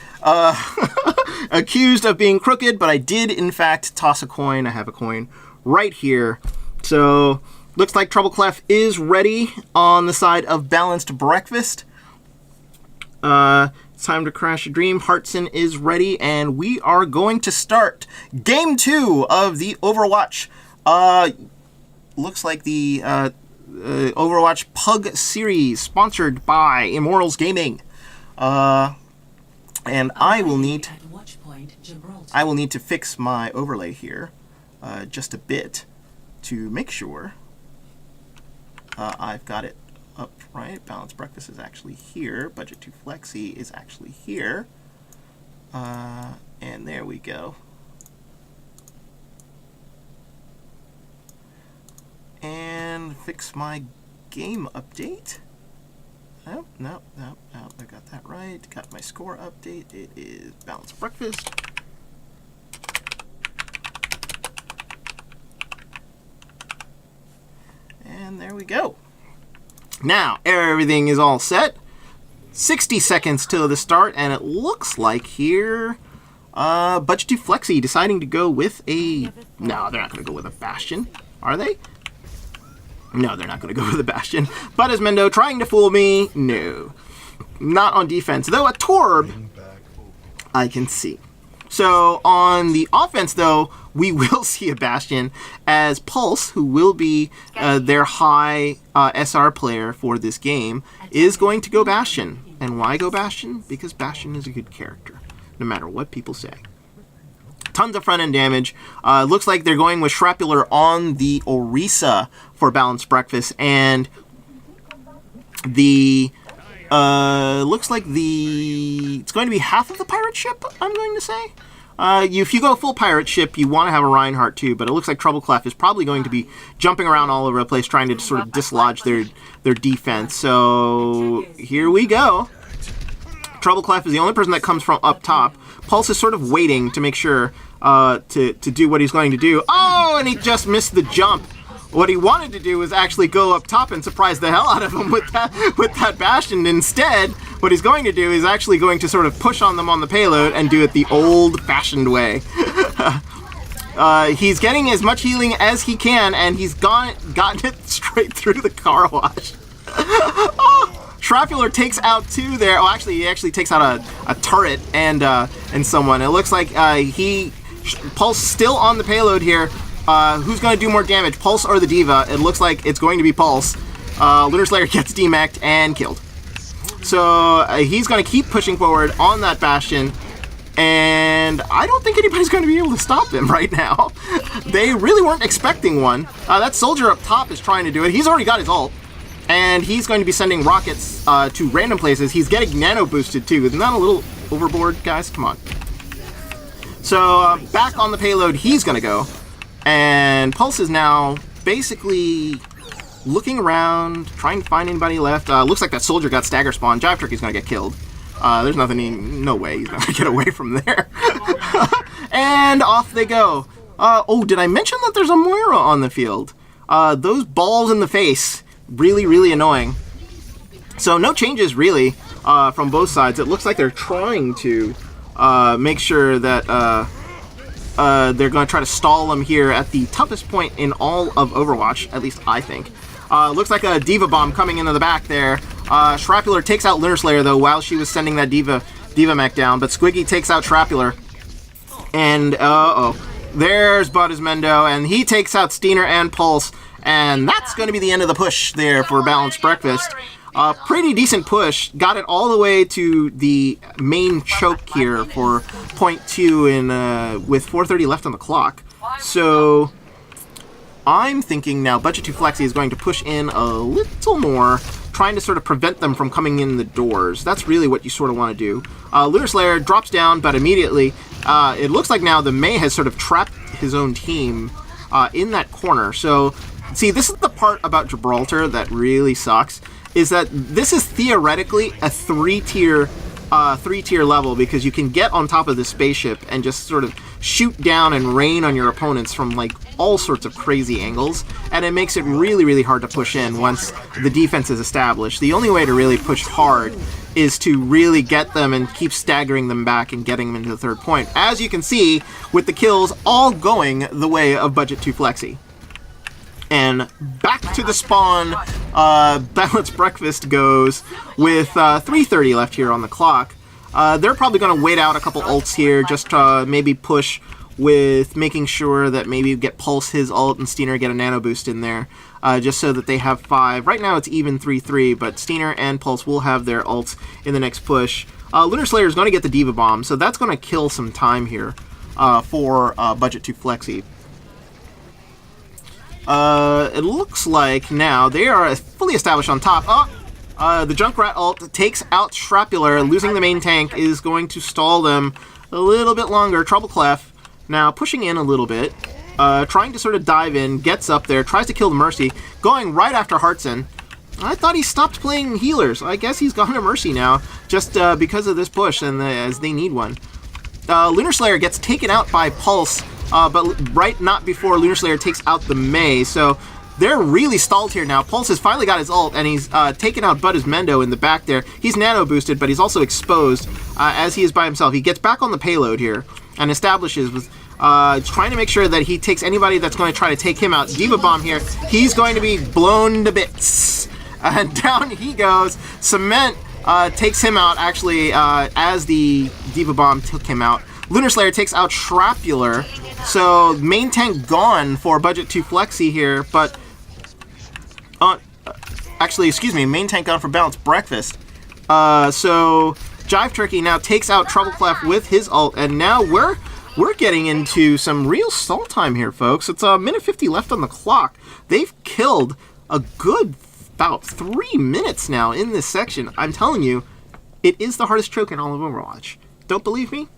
accused of being crooked, but I did in fact toss a coin. I have a coin right here. So looks like Trouble Clef is ready on the side of Balanced Breakfast. It's time to crash a dream. Hartson is ready, and we are going to start Game 2 of the Overwatch. Looks like the Overwatch PUG series, sponsored by Immorals Gaming. And I will need to fix my overlay here just a bit to make sure I've got it up right. Balanced Breakfast is actually here. Budget 2 Flexi is actually here. And there we go. And fix my game update. No, I got that right. Got my score update. It is Balanced Breakfast. And there we go. Now, everything is all set. 60 seconds till the start, and it looks like here, Budget 2 Flexi deciding to go with a... No, they're not going to go with a Bastion, are they? No, they're not going to go with a Bastion. But as Mendo trying to fool me, no. Not on defense, though a Torb I can see. So on the offense, though, we will see a Bastion as Pulse, who will be their high SR player for this game, is going to go Bastion. And why go Bastion? Because Bastion is a good character, no matter what people say. Tons of front-end damage. Looks like they're going with Shrapnel on the Orisa for Balanced Breakfast, and the looks like it's going to be half of the pirate ship, I'm going to say. If you go full pirate ship, you want to have a Reinhardt too, but it looks like Trouble Clef is probably going to be jumping around all over the place trying to sort of dislodge their defense. So here we go. Trouble Clef is the only person that comes from up top. Pulse is sort of waiting to make sure to do what he's going to do. Oh, and he just missed the jump. What he wanted to do was actually go up top and surprise the hell out of him with that Bastion. Instead, what he's going to do is actually going to sort of push on them on the payload and do it the old-fashioned way. He's getting as much healing as he can, and he's gotten it straight through the car wash. Oh! Shrapnel takes out two there. Oh, actually, he actually takes out a turret and someone. It looks like Pulse still on the payload here. Who's going to do more damage, Pulse or the D.Va? It looks like it's going to be Pulse. Lunar Slayer gets demeched and killed. So he's going to keep pushing forward on that Bastion, and I don't think anybody's going to be able to stop him right now. They really weren't expecting one. That soldier up top is trying to do it. He's already got his ult. And he's going to be sending rockets to random places. He's getting nano boosted too. Isn't that a little overboard, guys? Come on. So back on the payload, he's going to go. And Pulse is now basically looking around, trying to find anybody left. Looks like that soldier got stagger spawn. Jive Turkey's going to get killed. There's no way he's going to get away from there. And off they go. Oh, did I mention that there's a Moira on the field? Those balls in the face. Really, really annoying. So no changes really from both sides. It looks like they're trying to make sure that they're going to try to stall them here at the toughest point in all of Overwatch, at least I think. Looks like a D.Va bomb coming into the back there. Shrapnel takes out Lunar Slayer though while she was sending that D.Va mech down, but Squiggy takes out Shrapnel. And there's Mendo, and he takes out Steener and Pulse. And that's going to be the end of the push there for Balanced Breakfast. Pretty decent push. Got it all the way to the main choke here for point 2 with 4:30 left on the clock. So I'm thinking now Budget 2 Flexi is going to push in a little more, trying to sort of prevent them from coming in the doors. That's really what you sort of want to do. Lunar Slayer drops down, but immediately it looks like now the Mei has sort of trapped his own team in that corner. So see, this is the part about Gibraltar that really sucks, is that this is theoretically a 3-tier 3-tier level because you can get on top of the spaceship and just sort of shoot down and rain on your opponents from like all sorts of crazy angles, and it makes it really, really hard to push in once the defense is established. The only way to really push hard is to really get them and keep staggering them back and getting them into the third point. As you can see, with the kills all going the way of Budget 2 Flexi. And back to the spawn, Balanced Breakfast goes with 3:30 left here on the clock. They're probably going to wait out a couple ults here, just maybe push with making sure that maybe get Pulse his ult and Steiner get a nano boost in there, just so that they have 5. Right now it's even 3-3, but Steiner and Pulse will have their ults in the next push. Lunar Slayer is going to get the Diva Bomb, so that's going to kill some time here for Budget 2 Flexi. It looks like now they are fully established on top. The Junkrat ult takes out Shrapnel. Losing the main tank is going to stall them a little bit longer. Troubleclef now pushing in a little bit, trying to sort of dive in, gets up there, tries to kill the Mercy, going right after Heartson. I thought he stopped playing healers. I guess he's gone to Mercy now, just because of this push and as they need one. Lunar Slayer gets taken out by Pulse, but not before Lunar Slayer takes out the Mei, so they're really stalled here now. Pulse has finally got his ult, and he's taken out Mendo in the back there. He's nano boosted, but he's also exposed as he is by himself. He gets back on the payload here and establishes with trying to make sure that he takes anybody that's going to try to take him out. Diva Bomb here. He's going to be blown to bits. And down he goes. Cement takes him out, actually, as the Diva Bomb took him out. Lunar Slayer takes out Shrapnel. So main tank gone for Budget 2 Flexi here, but actually, excuse me, main tank gone for Balanced Breakfast. So Jive Turkey now takes out Troubleclef with his ult, and now we're getting into some real stall time here, folks. It's a minute 50 left on the clock. They've killed a good about 3 minutes now in this section. I'm telling you, it is the hardest choke in all of Overwatch. Don't believe me?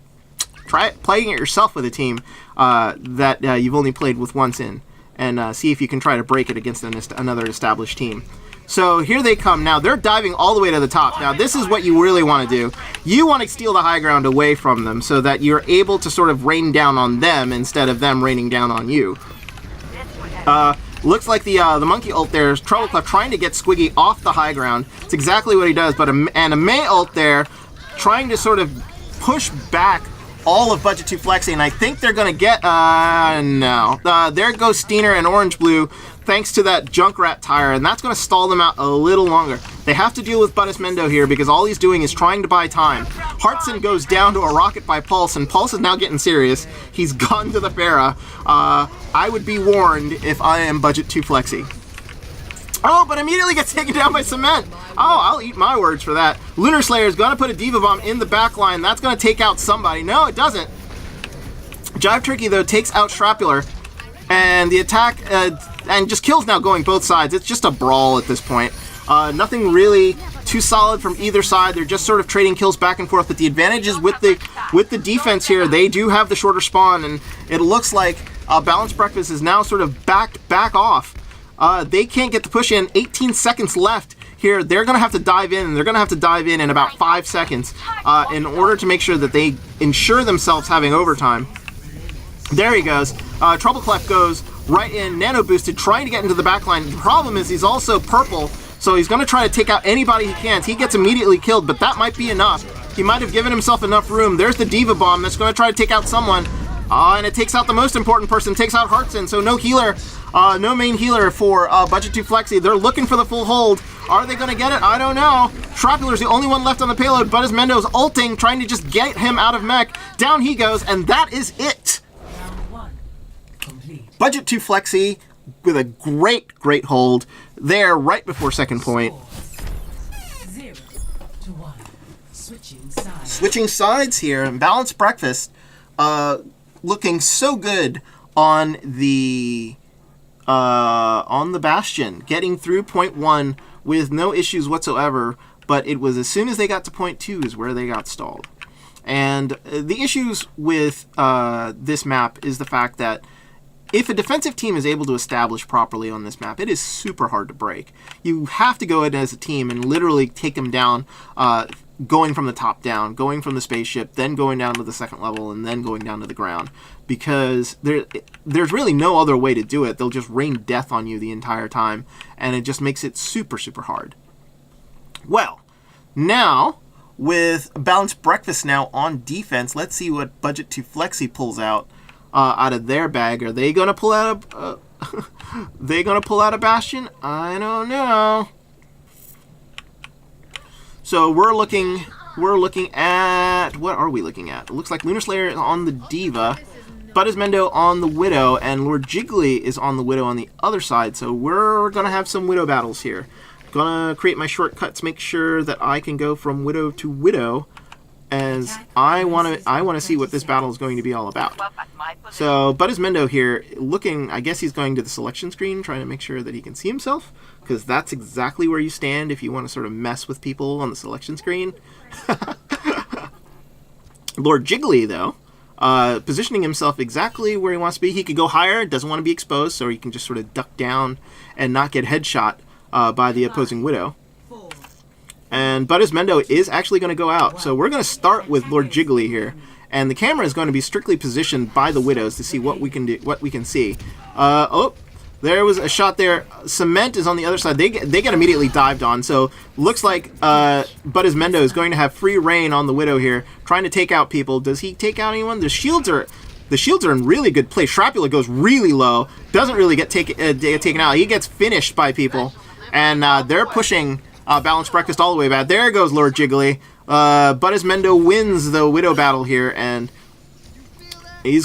Try playing it yourself with a team that you've only played with once in, and see if you can try to break it against another established team. So here they come now. They're diving all the way to the top. Now this is what you really want to do. You want to steal the high ground away from them so that you're able to sort of rain down on them instead of them raining down on you. Looks like the monkey ult there is Troubleclef trying to get Squiggy off the high ground. It's exactly what he does, but a Mei ult there trying to sort of push back all of Budget 2 Flexi, and I think they're going to get, no. There goes Steiner and Orange Blue, thanks to that Junkrat tire, and that's going to stall them out a little longer. They have to deal with Mendo here, because all he's doing is trying to buy time. Heartson goes down to a rocket by Pulse, and Pulse is now getting serious. He's gone to the Pharah. I would be warned if I am Budget 2 Flexi. Oh, but immediately gets taken down by Cement. Oh, I'll eat my words for that. Lunar Slayer is going to put a Diva Bomb in the back line. That's going to take out somebody. No, it doesn't. Jive Turkey, though, takes out Shrapnel. And the attack, and just kills now going both sides. It's just a brawl at this point. Nothing really too solid from either side. They're just sort of trading kills back and forth. But the advantage is with the defense here. They do have the shorter spawn. And it looks like Balanced Breakfast is now sort of back off. They can't get the push in. 18 seconds left here. They're going to have to dive in, and they're going to have to dive in about 5 seconds in order to make sure that they ensure themselves having overtime. There he goes. Troubleclef goes right in, nano boosted, trying to get into the backline. The problem is he's also purple, so he's going to try to take out anybody he can. He gets immediately killed, but that might be enough. He might have given himself enough room. There's the Diva Bomb that's going to try to take out someone. And it takes out the most important person, takes out Heartson, so no healer, no main healer for Budget 2 Flexi. They're looking for the full hold. Are they going to get it? I don't know. Shrapnel's the only one left on the payload. Mendo's ulting, trying to just get him out of mech. Down he goes, and that is it. Round 1 complete. Budget 2 Flexi with a great hold there right before second point. 0 to 1. Switching sides. Switching sides here, and Balanced Breakfast looking so good on the Bastion, getting through point 1 with no issues whatsoever, but it was as soon as they got to point 2 is where they got stalled. And the issues with this map is the fact that if a defensive team is able to establish properly on this map, it is super hard to break. You have to go in as a team and literally take them down going from the top down, going from the spaceship, then going down to the second level, and then going down to the ground. Because there's really no other way to do it. They'll just rain death on you the entire time, and it just makes it super, super hard. Well, now, with Balanced Breakfast now on defense, let's see what Budget 2 Flexi pulls out of their bag. Are they going to pull out a... they going to pull out a Bastion? I don't know. So we're looking at... What are we looking at? It looks like Lunar Slayer is on the Diva, Budismendo on the Widow, and Lord Jiggly is on the Widow on the other side. So we're going to have some Widow battles here. Gonna create my shortcuts, make sure that I can go from Widow to Widow, as I want to see what this battle is going to be all about. So Budismendo here, looking, I guess he's going to the selection screen, trying to make sure that he can see himself, because that's exactly where you stand if you want to sort of mess with people on the selection screen. Lord Jiggly, though, positioning himself exactly where he wants to be. He could go higher, doesn't want to be exposed, so he can just sort of duck down and not get headshot by the opposing Widow. And Budismendo is actually going to go out. So we're going to start with Lord Jiggly here. And the camera is going to be strictly positioned by the Widows to see what we can do, what we can see. Oh, there was a shot there. Cement is on the other side. They get immediately dived on. So looks like Budismendo is going to have free reign on the Widow here, trying to take out people. Does he take out anyone? The shields are in really good place. Shrapula goes really low. Doesn't really get taken out. He gets finished by people. And they're pushing Balanced Breakfast all the way back. There goes Lord Jiggly. Budismendo wins the Widow battle here, and we're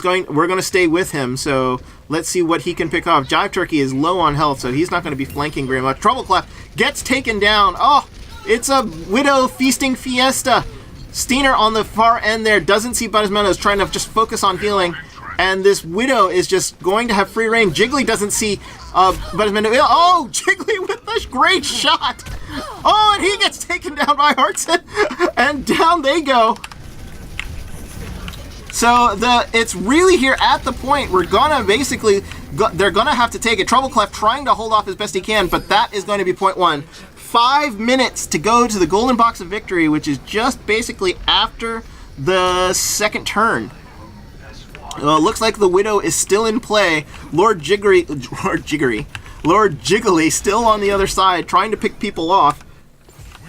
going to stay with him, so let's see what he can pick off. Jive Turkey is low on health, so he's not going to be flanking very much. Trouble Clef gets taken down. Oh, it's a Widow feasting fiesta. Steiner on the far end there doesn't see Budismendo, is trying to just focus on healing, and this Widow is just going to have free reign. Jiggly doesn't see Budismendo. Oh, Jiggly with a great shot. Oh, and he gets taken down by Heartson, and down they go. So it's really here at the point we're gonna they're gonna have to take it. Trouble Clef trying to hold off as best he can, but that is going to be point one. 5 minutes to go to the Golden Box of Victory, which is just basically after the second turn. Looks like the Widow is still in play. Lord Jiggly still on the other side, trying to pick people off.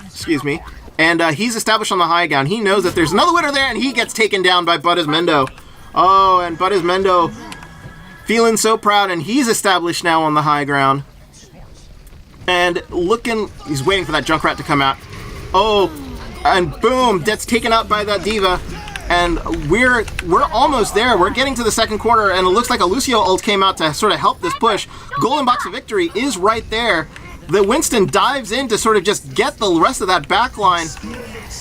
Excuse me. And he's established on the high ground. He knows that there's another Widow there, and he gets taken down by Budismendo. Oh, and Budismendo feeling so proud, and he's established now on the high ground. And he's waiting for that Junkrat to come out. Oh, and boom, that's taken out by that Diva. And we're almost there. We're getting to the second quarter, and it looks like a Lucio ult came out to sort of help this push. Golden Box of Victory is right there. The Winston dives in to sort of just get the rest of that back line.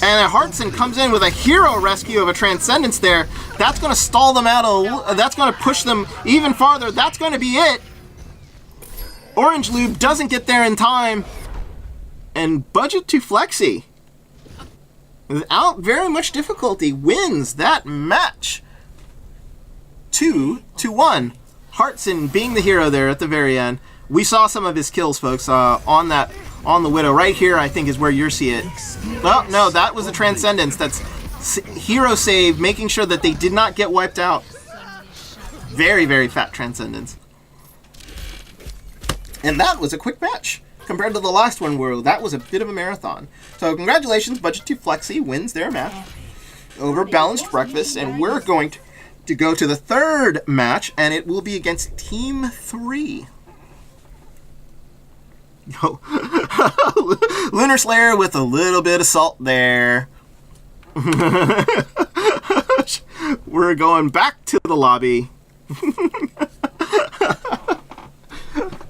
And Heartson comes in with a hero rescue of a Transcendence there. That's going to stall them out. That's going to push them even farther. That's going to be it. Orange Lube doesn't get there in time. And Budget 2 Flexi, without very much difficulty, wins that match. 2-1. Heartson being the hero there at the very end. We saw some of his kills, folks, on the Widow. Right here, I think, is where you see it. Well, no, that was a Transcendence. That's hero save, making sure that they did not get wiped out. Very, very fat Transcendence. And that was a quick match compared to the last one, where that was a bit of a marathon. So congratulations, Budget 2 Flexi wins their match over Balanced Breakfast, and we're going to go to the third match, and it will be against Team 3. Lunar Slayer with a little bit of salt there. We're going back to the lobby.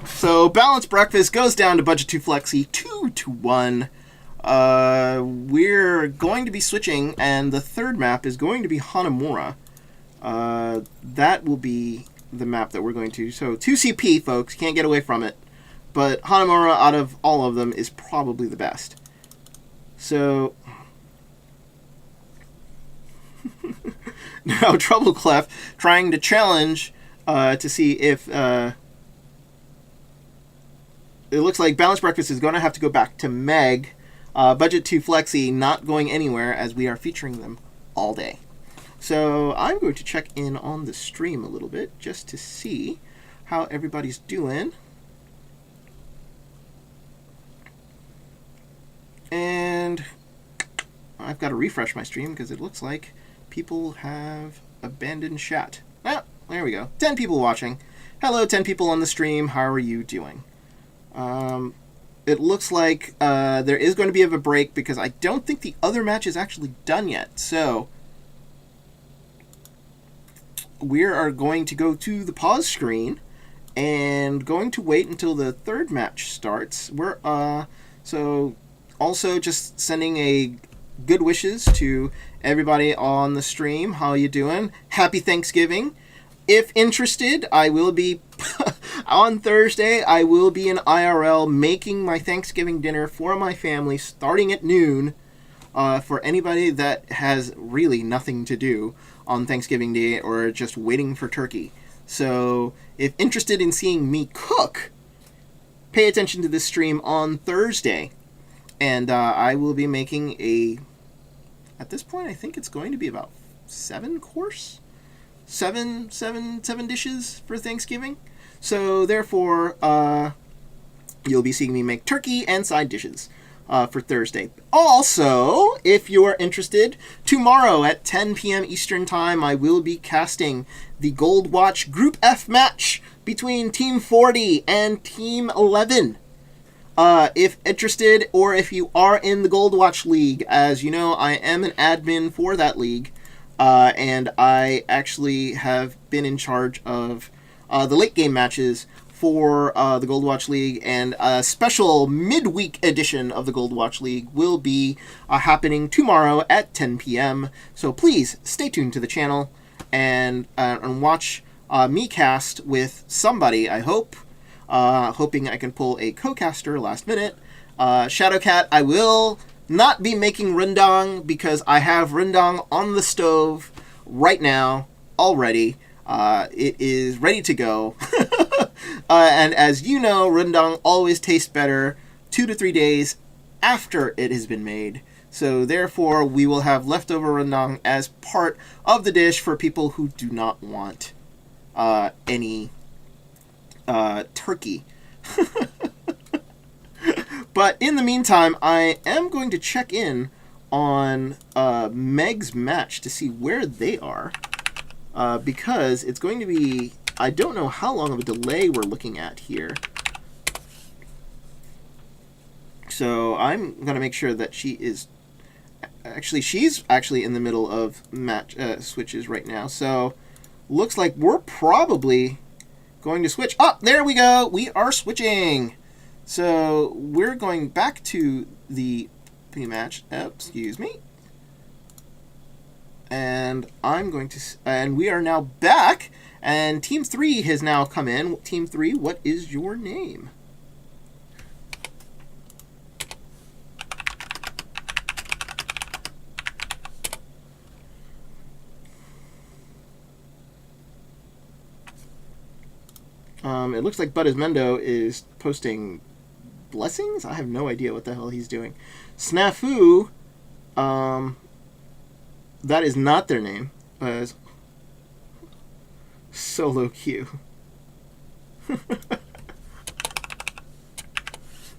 So Balanced Breakfast goes down to Budget 2 Flexi 2-1. We're going to be switching, and the third map is going to be Hanamura. That will be the map that we're going to. So 2 CP, folks, can't get away from it. But Hanamura, out of all of them, is probably the best. So now Trouble Clef trying to challenge to see if it looks like Balanced Breakfast is going to have to go back to Meg Budget 2 Flexi not going anywhere as we are featuring them all day. So I'm going to check in on the stream a little bit just to see how everybody's doing. And I've got to refresh my stream because it looks like people have abandoned chat. Ah, there we go. 10 people watching. Hello, 10 people on the stream. How are you doing? It looks like there is going to be a break because I don't think the other match is actually done yet. So we are going to go to the pause screen and going to wait until the third match starts. So also just sending a good wishes to everybody on the stream. How you doing? Happy Thanksgiving. If interested, I will be on Thursday. I will be in IRL making my Thanksgiving dinner for my family starting at noon. For anybody that has really nothing to do on Thanksgiving Day or just waiting for turkey. So if interested in seeing me cook, pay attention to this stream on Thursday. And I will be making at this point, I think it's going to be about 7 dishes for Thanksgiving. So therefore, you'll be seeing me make turkey and side dishes for Thursday. Also, if you are interested, tomorrow at 10 p.m. Eastern Time, I will be casting the Gold Watch Group F match between Team 40 and Team 11. If interested, or if you are in the Gold Watch League, as you know, I am an admin for that league, and I actually have been in charge of the late game matches for the Gold Watch League, and a special midweek edition of the Gold Watch League will be happening tomorrow at 10 p.m. So please stay tuned to the channel and watch me cast with somebody, I hope. Hoping I can pull a co-caster last minute. Shadowcat, I will not be making rendang because I have rendang on the stove right now already. It is ready to go. And as you know, rendang always tastes better 2 to 3 days after it has been made. So therefore, we will have leftover rendang as part of the dish for people who do not want any turkey. But in the meantime, I am going to check in on Meg's match to see where they are, because it's going to be, I don't know how long of a delay we're looking at here. So I'm going to make sure that she's actually in the middle of match switches right now. So looks like we're probably going to switch. Oh, there we go. We are switching. So we're going back to the match. Excuse me. And and we are now back. And Team 3 has now come in. Team 3, what is your name? It looks like Budismendo is posting blessings? I have no idea what the hell he's doing. Snafu, that is not their name. Solo Q.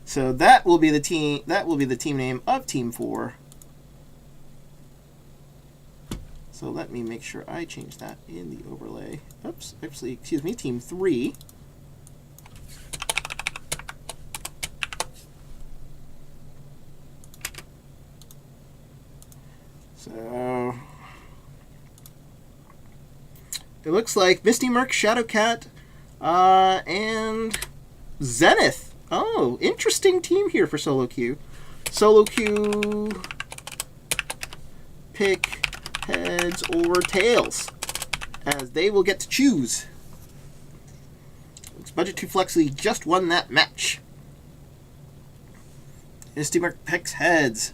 So that will be the team name of Team 4. So let me make sure I change that in the overlay. Oops, actually, excuse me, Team 3. So it looks like Misty Merc, Shadowcat, and Zenith. Oh, interesting team here for Solo Q. Solo Q pick heads or tails, as they will get to choose. Looks Budget 2 Flexi just won that match. Misty Merc picks heads.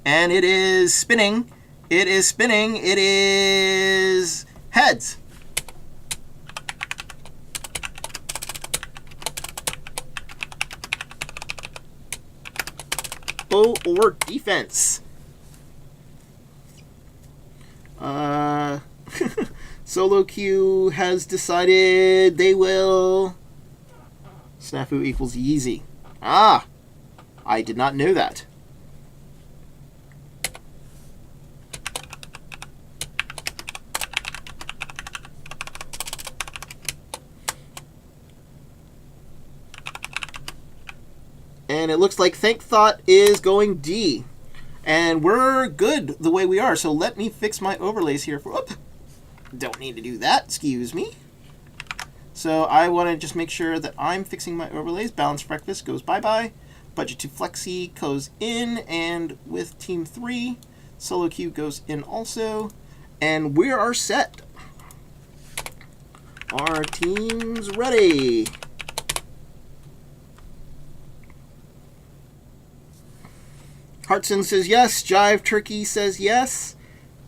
And it is spinning. It is spinning. It is heads. combo or defense? Solo queue has decided they will... Snafu equals Yeezy. Ah! I did not know that. And it looks like Thank Thought is going D. And we're good the way we are. So let me fix my overlays here. Don't need to do that. Excuse me. So I want to just make sure that I'm fixing my overlays. Balanced Breakfast goes bye-bye. Budget to Flexi goes in. And with Team 3, Solo Queue goes in also. And we are set. Our team's ready. Hartson says yes. Jive Turkey says yes.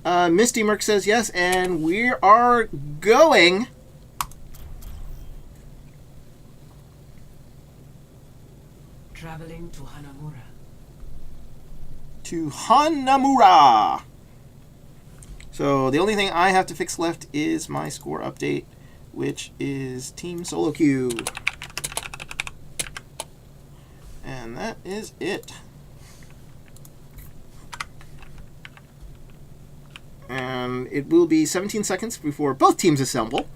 Misty Merc says yes. And we are going. Traveling to Hanamura. To Hanamura. So the only thing I have to fix left is my score update, which is Team Solo Queue. And that is it. And it will be 17 seconds before both teams assemble.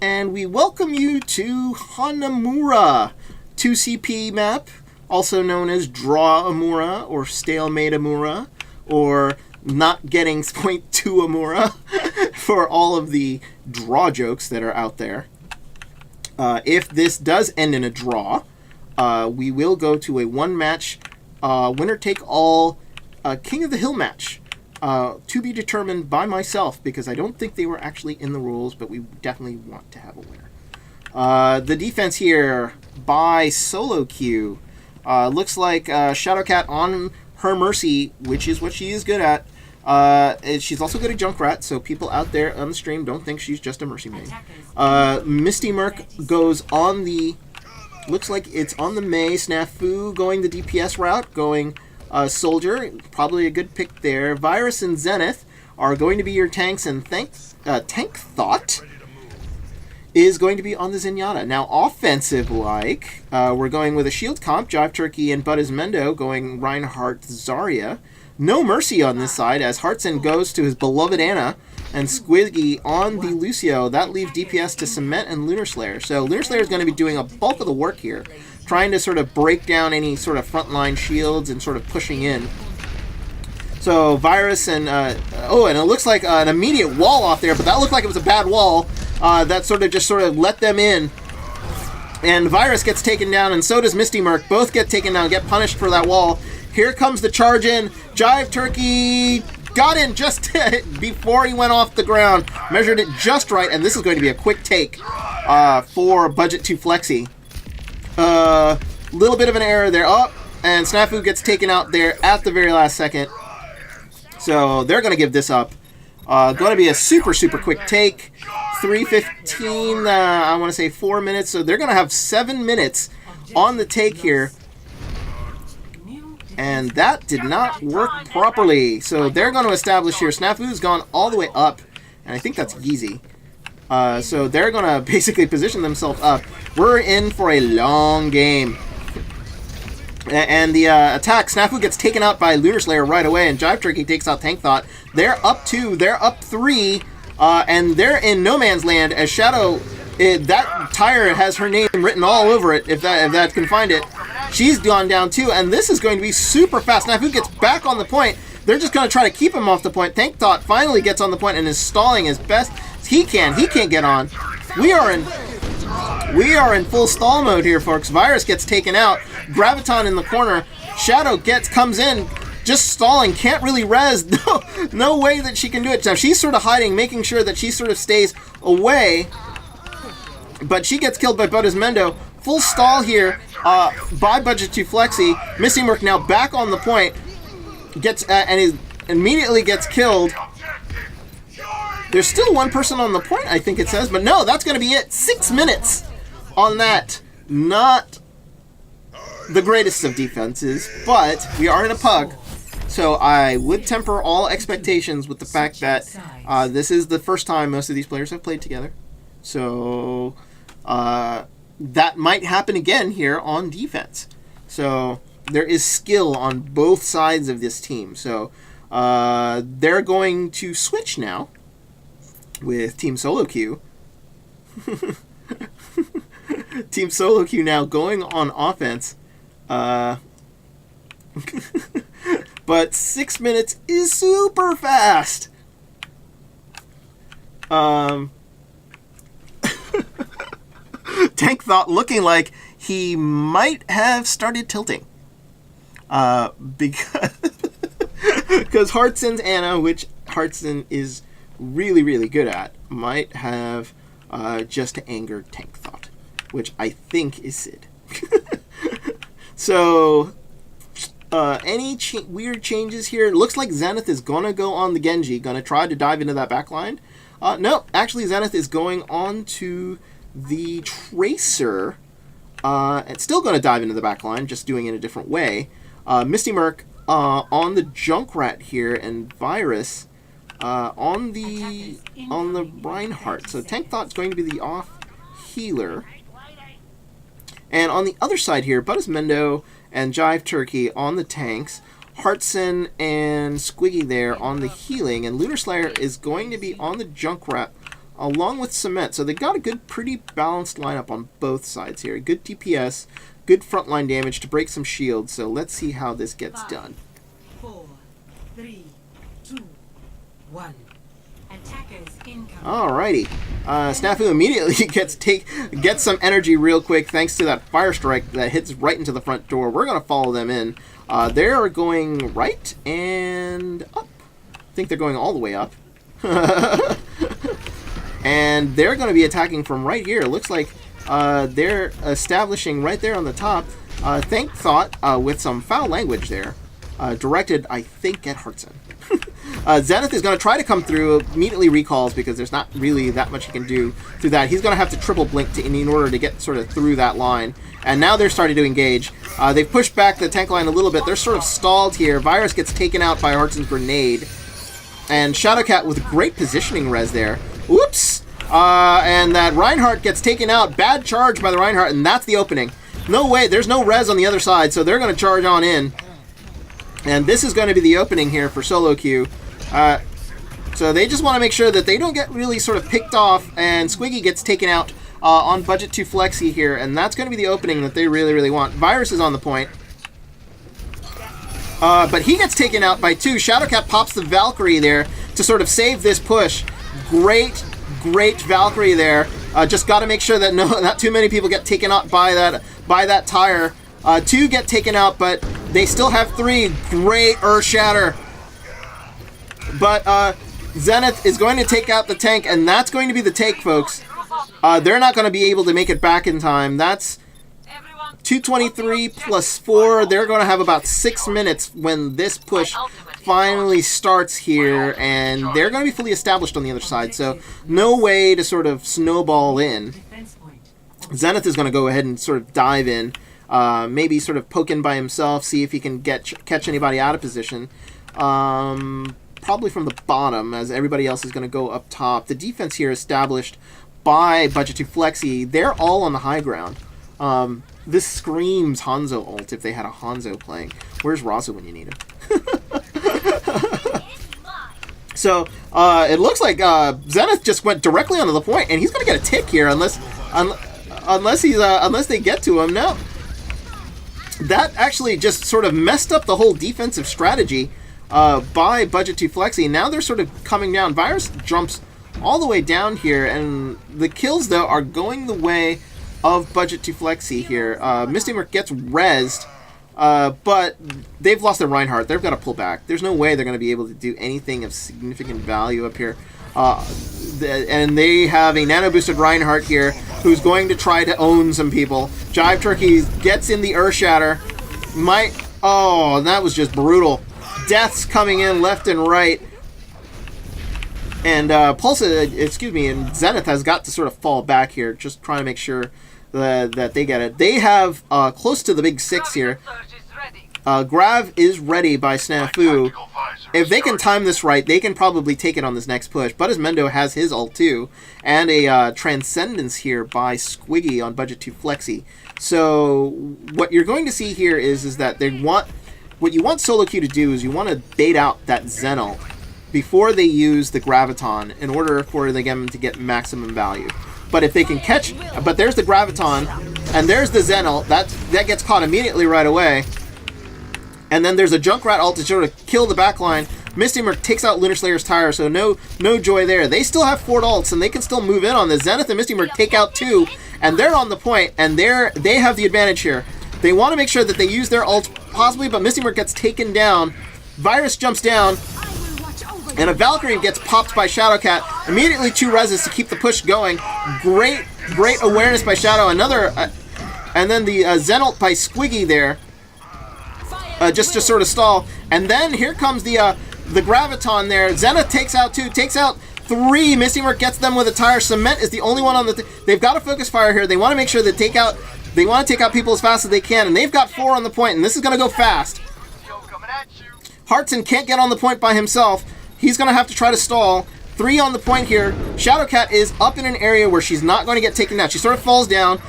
And we welcome you to Hanamura, 2CP map, also known as Draw Amura, or Stalemate Amura, or Not Getting Point to Amura, for all of the draw jokes that are out there. If this does end in a draw, we will go to a one-match, winner-take-all King of the Hill match. To be determined by myself, because I don't think they were actually in the rules, but we definitely want to have a winner. The defense here by Solo Queue looks like Shadowcat on her Mercy, which is what she is good at. She's also good at Junkrat, so people out there on the stream don't think she's just a Mercy main. Misty Merc goes on the... Looks like it's on the Mei. Snafu going the DPS route, going... Soldier, probably a good pick there. Virus and Zenith are going to be your tanks, and Tank Thought is going to be on the Zenyatta. Now, offensive-like, we're going with a shield comp, Jive Turkey and Budismendo going Reinhardt Zarya. No mercy on this side, as Hartson goes to his beloved Ana, and Squiggy on the Lucio. That leaves DPS to Cement and Lunar Slayer. So Lunar Slayer is going to be doing a bulk of the work here, trying to sort of break down any sort of frontline shields and sort of pushing in. So Virus and and it looks like an immediate wall off there, but that looked like it was a bad wall. That sort of let them in. And Virus gets taken down, and so does Misty Merc. Both get taken down, get punished for that wall. Here comes the charge in. Jive Turkey got in just before he went off the ground. Measured it just right, and this is going to be a quick take for Budget 2 Flexi. Little bit of an error there. And Snafu gets taken out there at the very last second. So they're going to give this up. Going to be a super, super quick take. 3:15, I want to say 4 minutes. So they're going to have 7 minutes on the take here. And that did not work properly. So they're going to establish here. Snafu's gone all the way up. And I think that's Yeezy. So they're going to basically position themselves up. We're in for a long game. And the attack, Snafu gets taken out by Lunar Slayer right away, and Jive Turkey takes out Tank Thought. They're up 2, they're up 3, and they're in no man's land as Shadow, that tire has her name written all over it, if that can find it. She's gone down too, and this is going to be super fast. Snafu gets back on the point. They're just going to try to keep him off the point. Tank Thought finally gets on the point and is stalling as best he can. He can't get on. We are in full stall mode here, folks. Virus gets taken out. Graviton in the corner. Shadow comes in, just stalling. Can't really res. No way that she can do it. Now she's sort of hiding, making sure that she sort of stays away. But she gets killed by Budismendo. Full stall here by Budget 2 Flexi. Missing Merc now back on the point. And he immediately gets killed. There's still one person on the point, I think it says. But no, that's going to be it. 6 minutes on that. Not the greatest of defenses, but we are in a PUG, so I would temper all expectations with the fact that this is the first time most of these players have played together. So that might happen again here on defense. So there is skill on both sides of this team. So they're going to switch now with Team Solo Q. Team Solo Q now going on offense. But 6 minutes is super fast. Tank Thought looking like he might have started tilting. Because Hartson's Anna, which Hartson is really, really good at, might have just angered Tank Thought, which I think is Sid. So, any weird changes here? It looks like Zenith is going to go on the Genji, going to try to dive into that backline. No, actually Zenith is going on to the Tracer. It's still going to dive into the backline, just doing it a different way. Misty Merc on the Junkrat here, and Virus on the Reinhardt. So Tank Thought's going to be the off healer. And on the other side here, Budismendo and Jive Turkey on the tanks. Hartson and Squiggy there on the healing. And Lunar Slayer is going to be on the Junkrat along with Cement. So they got a good, pretty balanced lineup on both sides here. Good DPS, good frontline damage to break some shields. So let's see how this gets done. 4, 3, 2, 1. Attackers incoming. Alrighty. Snafu immediately gets some energy real quick thanks to that fire strike that hits right into the front door. We're going to follow them in. They are going right and up. I think they're going all the way up. And they're going to be attacking from right here. It looks like they're establishing right there on the top. Tank Thought with some foul language there. Directed, I think, at Hartson. Zenith is going to try to come through, immediately recalls because there's not really that much he can do through that. He's going to have to triple blink in order to get sort of through that line. And now they're starting to engage. They've pushed back the tank line a little bit. They're sort of stalled here. Virus gets taken out by Hartson's grenade. And Shadowcat with great positioning res there. Oops! And that Reinhardt gets taken out. Bad charge by the Reinhardt, and that's the opening. No way, there's no res on the other side, so they're going to charge on in. And this is going to be the opening here for Solo Q. So they just want to make sure that they don't get really sort of picked off, and Squiggy gets taken out on budget 2 Flexi here, and that's going to be the opening that they really, really want. Virus is on the point. But he gets taken out by 2. Shadowcat pops the Valkyrie there to sort of save this push. Great Valkyrie there. Just got to make sure that not too many people get taken out by that tire. 2 get taken out, but they still have 3. Great Earth Shatter. But Zenith is going to take out the tank, and that's going to be the take, folks. They're not going to be able to make it back in time. That's 223 plus 4. They're going to have about 6 minutes when this push finally starts here, and they're going to be fully established on the other side, so no way to sort of snowball in. Zenith is going to go ahead and sort of dive in, maybe sort of poke in by himself, see if he can catch anybody out of position. Probably from the bottom, as everybody else is going to go up top. The defense here established by Budget 2 Flexi. They're all on the high ground. This screams Hanzo ult if they had a Hanzo playing. Where's Razu when you need him? So, it looks like Zenith just went directly onto the point, and he's going to get a tick here unless they get to him. No. That actually just sort of messed up the whole defensive strategy by Budget 2 Flexi. Now they're sort of coming down. Virus jumps all the way down here, and the kills, though, are going the way of Budget 2 Flexi here. Misty Merc gets rezzed, but they've lost their Reinhardt. They've got to pull back. There's no way they're going to be able to do anything of significant value up here. And they have a nano-boosted Reinhardt here who's going to try to own some people. Jive Turkey gets in the Earth Shatter. Oh, that was just brutal. Deaths coming in left and right. And and Zenith has got to sort of fall back here, just trying to make sure that they get it. They have close to the big 6 here. Grav is ready by Snafu. If they can time this right, they can probably take it on this next push. Mendo has his ult too. And a Transcendence here by Squiggy on budget 2 Flexi. So what you're going to see here is that they want... What you want Solo Q to do is you want to bait out that Zen ult before they use the Graviton in order for them to get maximum value. But if they can catch... But there's the Graviton, and there's the Zen ult. That gets caught immediately right away. And then there's a Junkrat ult to sort of kill the backline. Misty Merc takes out Lunar Slayer's Tire, so no joy there. They still have 4 ults, and they can still move in on this. Zenith and Misty Merc take out 2, and they're on the point, and they have the advantage here. They want to make sure that they use their ult, possibly, but Misty Merc gets taken down. Virus jumps down, and a Valkyrie gets popped by Shadowcat. Immediately 2 reses to keep the push going. Great awareness by Shadow. Another, and then the Zen ult by Squiggy there. Just to sort of stall. And then here comes the Graviton there. Zenith takes out 2, takes out 3. Misty Merc gets them with a tire. Cement is the only one on the... They've got a focus fire here. They want to make sure they want to take out people as fast as they can. And they've got 4 on the point, and this is going to go fast. Hartson can't get on the point by himself. He's going to have to try to stall. 3 on the point here. Shadowcat is up in an area where she's not going to get taken down. She sort of falls down.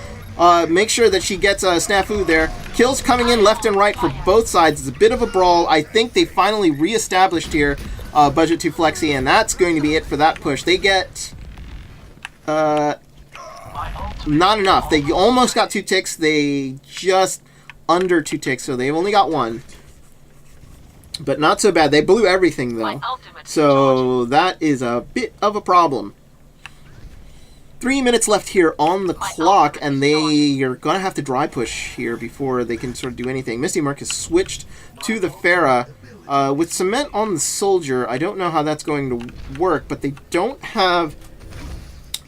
Make sure that she gets Snafu there. Kills coming in left and right for both sides. It's a bit of a brawl. I think they finally reestablished here budget 2 Flexi, and that's going to be it for that push. They get not enough. They almost got 2 ticks. They just under 2 ticks, so they've only got 1. But not so bad. They blew everything, though. So that is a bit of a problem. 3 minutes left here on the clock, and they are going to have to dry push here before they can sort of do anything. Misty Merc has switched to the Pharah. With Cement on the Soldier, I don't know how that's going to work, but they don't have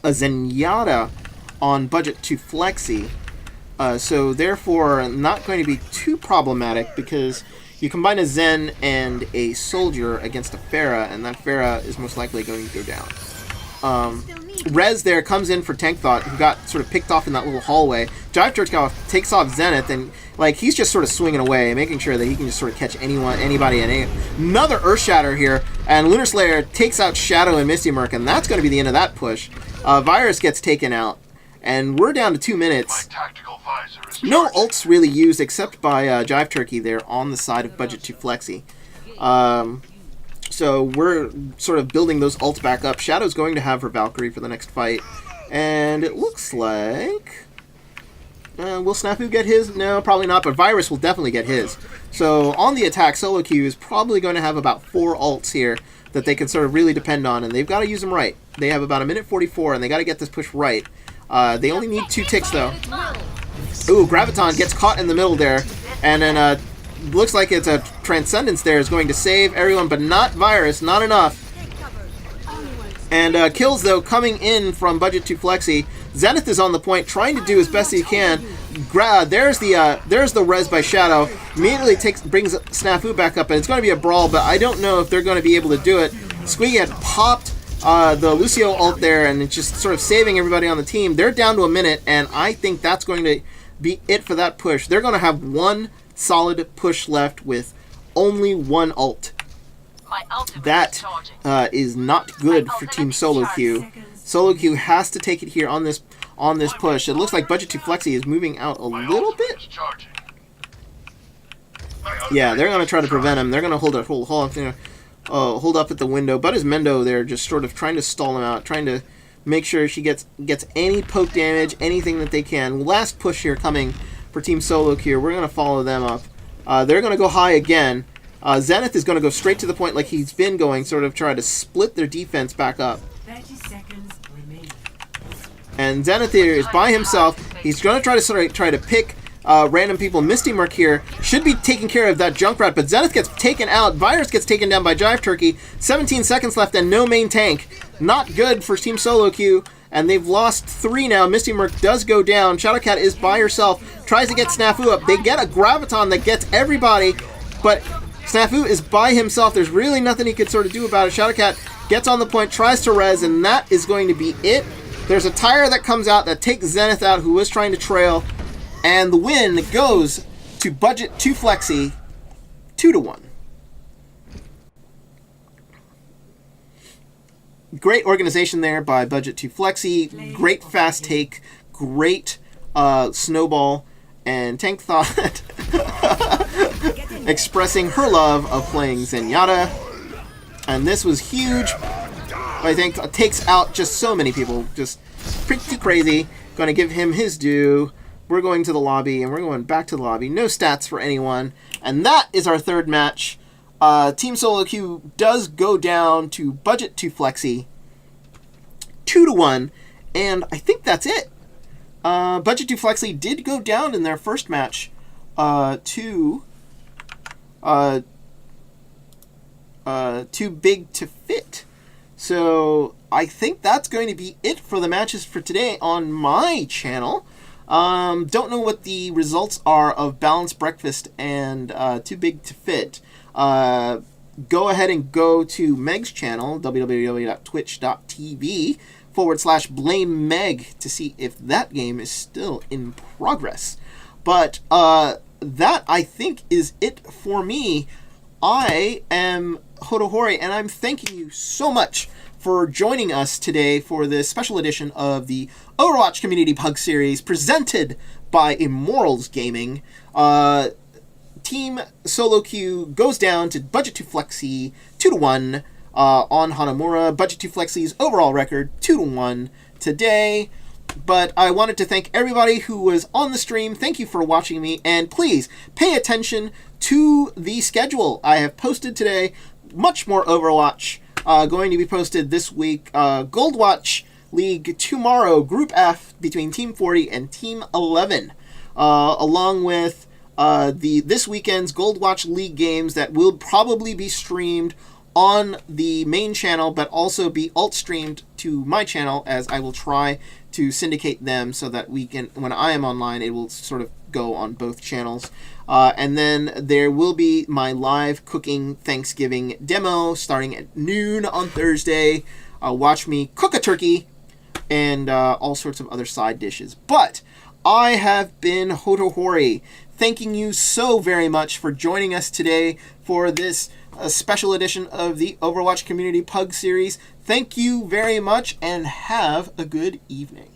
a Zenyatta on budget 2 Flexi. So therefore, not going to be too problematic, because you combine a Zen and a Soldier against a Pharah, and that Pharah is most likely going to go down. Rez there comes in for Tank Thought, who got sort of picked off in that little hallway. Jive Church takes off Zenith, and like he's just sort of swinging away, making sure that he can just sort of catch anybody, and another Earth Shatter here, and Lunar Slayer takes out Shadow and Misty Merc, and that's going to be the end of that push. Virus gets taken out, and we're down to 2 minutes. No ults really used except by Jive Turkey there on the side of budget 2 Flexi. So we're sort of building those ults back up. Shadow's going to have her Valkyrie for the next fight. And it looks like... will Snafu get his? No, probably not, but Virus will definitely get his. So on the attack, Solo Q is probably going to have about 4 ults here that they can sort of really depend on, and they've got to use them right. They have about 1:44, and they got to get this push right. They only need 2 ticks, though. Ooh, Graviton gets caught in the middle there, and then... looks like it's a Transcendence there is going to save everyone, but not Virus, not enough. And kills, though, coming in from budget 2 Flexi. Zenith is on the point, trying to do as best he can. There's the res by Shadow. Immediately brings Snafu back up, and it's going to be a brawl, but I don't know if they're going to be able to do it. Squeaky had popped the Lucio ult there, and it's just sort of saving everybody on the team. They're down to a minute, and I think that's going to be it for that push. They're going to have 1 solid push left with only 1 ult. That is not good for Team Solo Q. Solo Q has to take it here on this push. It looks like budget 2 Flexi is moving out a little bit. Yeah, they're going to try to prevent him. They're going to hold up at the window. Mendo there just sort of trying to stall him out, trying to make sure she gets any poke damage, anything that they can. Last push here coming for Team Solo Q. We're going to follow them up. They're going to go high again. Zenith is going to go straight to the point like he's been going, sort of try to split their defense back up. 30 seconds remaining. And Zenith here is by himself. He's going to try to pick random people. Misty Merc here should be taking care of that Junkrat, but Zenith gets taken out. Virus gets taken down by Jive Turkey. 17 seconds left and no main tank. Not good for Team Solo Q. And they've lost 3 now. Misty Merc does go down. Shadowcat is by herself. Tries to get Snafu up. They get a Graviton that gets everybody. But Snafu is by himself. There's really nothing he could sort of do about it. Shadowcat gets on the point, tries to res, and that is going to be it There's a tire that comes out that takes Zenith out, who was trying to trail, and the win goes to Budget 2 Flexi, 2-1. Great organization there by Budget 2 Flexi. Great fast take. Great snowball. And Tank Thought expressing her love of playing Zenyatta. And this was huge. I think it takes out just so many people. Just pretty crazy. Going to give him his due. We're going to the lobby, and we're going back to the lobby. No stats for anyone. And that is our third match. Team Solo Q does go down to Budget 2 Flexi, 2-1, and I think that's it. Budget 2 Flexi did go down in their first match to Too Big to Fit. So I think that's going to be it for the matches for today on my channel. Don't know what the results are of Balanced Breakfast and Too Big to Fit. Go ahead and go to Meg's channel, www.twitch.tv/blame Meg, to see if that game is still in progress. But that, I think, is it for me. I am Hotohori, and I'm thanking you so much for joining us today for this special edition of the Overwatch Community PUG Series presented by Immorals Gaming. Team Solo Q goes down to Budget 2 Flexi 2-1 on Hanamura. Budget 2 Flexi's overall record 2-1 today. But I wanted to thank everybody who was on the stream. Thank you for watching me, and please pay attention to the schedule. I have posted today much more Overwatch going to be posted this week. Gold Watch League tomorrow, Group F between Team 40 and Team 11, along with this weekend's Gold Watch League games that will probably be streamed on the main channel, but also be alt streamed to my channel, as I will try to syndicate them so that we can, when I am online, it will sort of go on both channels. And then there will be my live cooking Thanksgiving demo starting at noon on Thursday. Watch me cook a turkey and all sorts of other side dishes. But I have been Hotohori, thanking you so very much for joining us today for this special edition of the Overwatch Community PUG Series. Thank you very much, and have a good evening.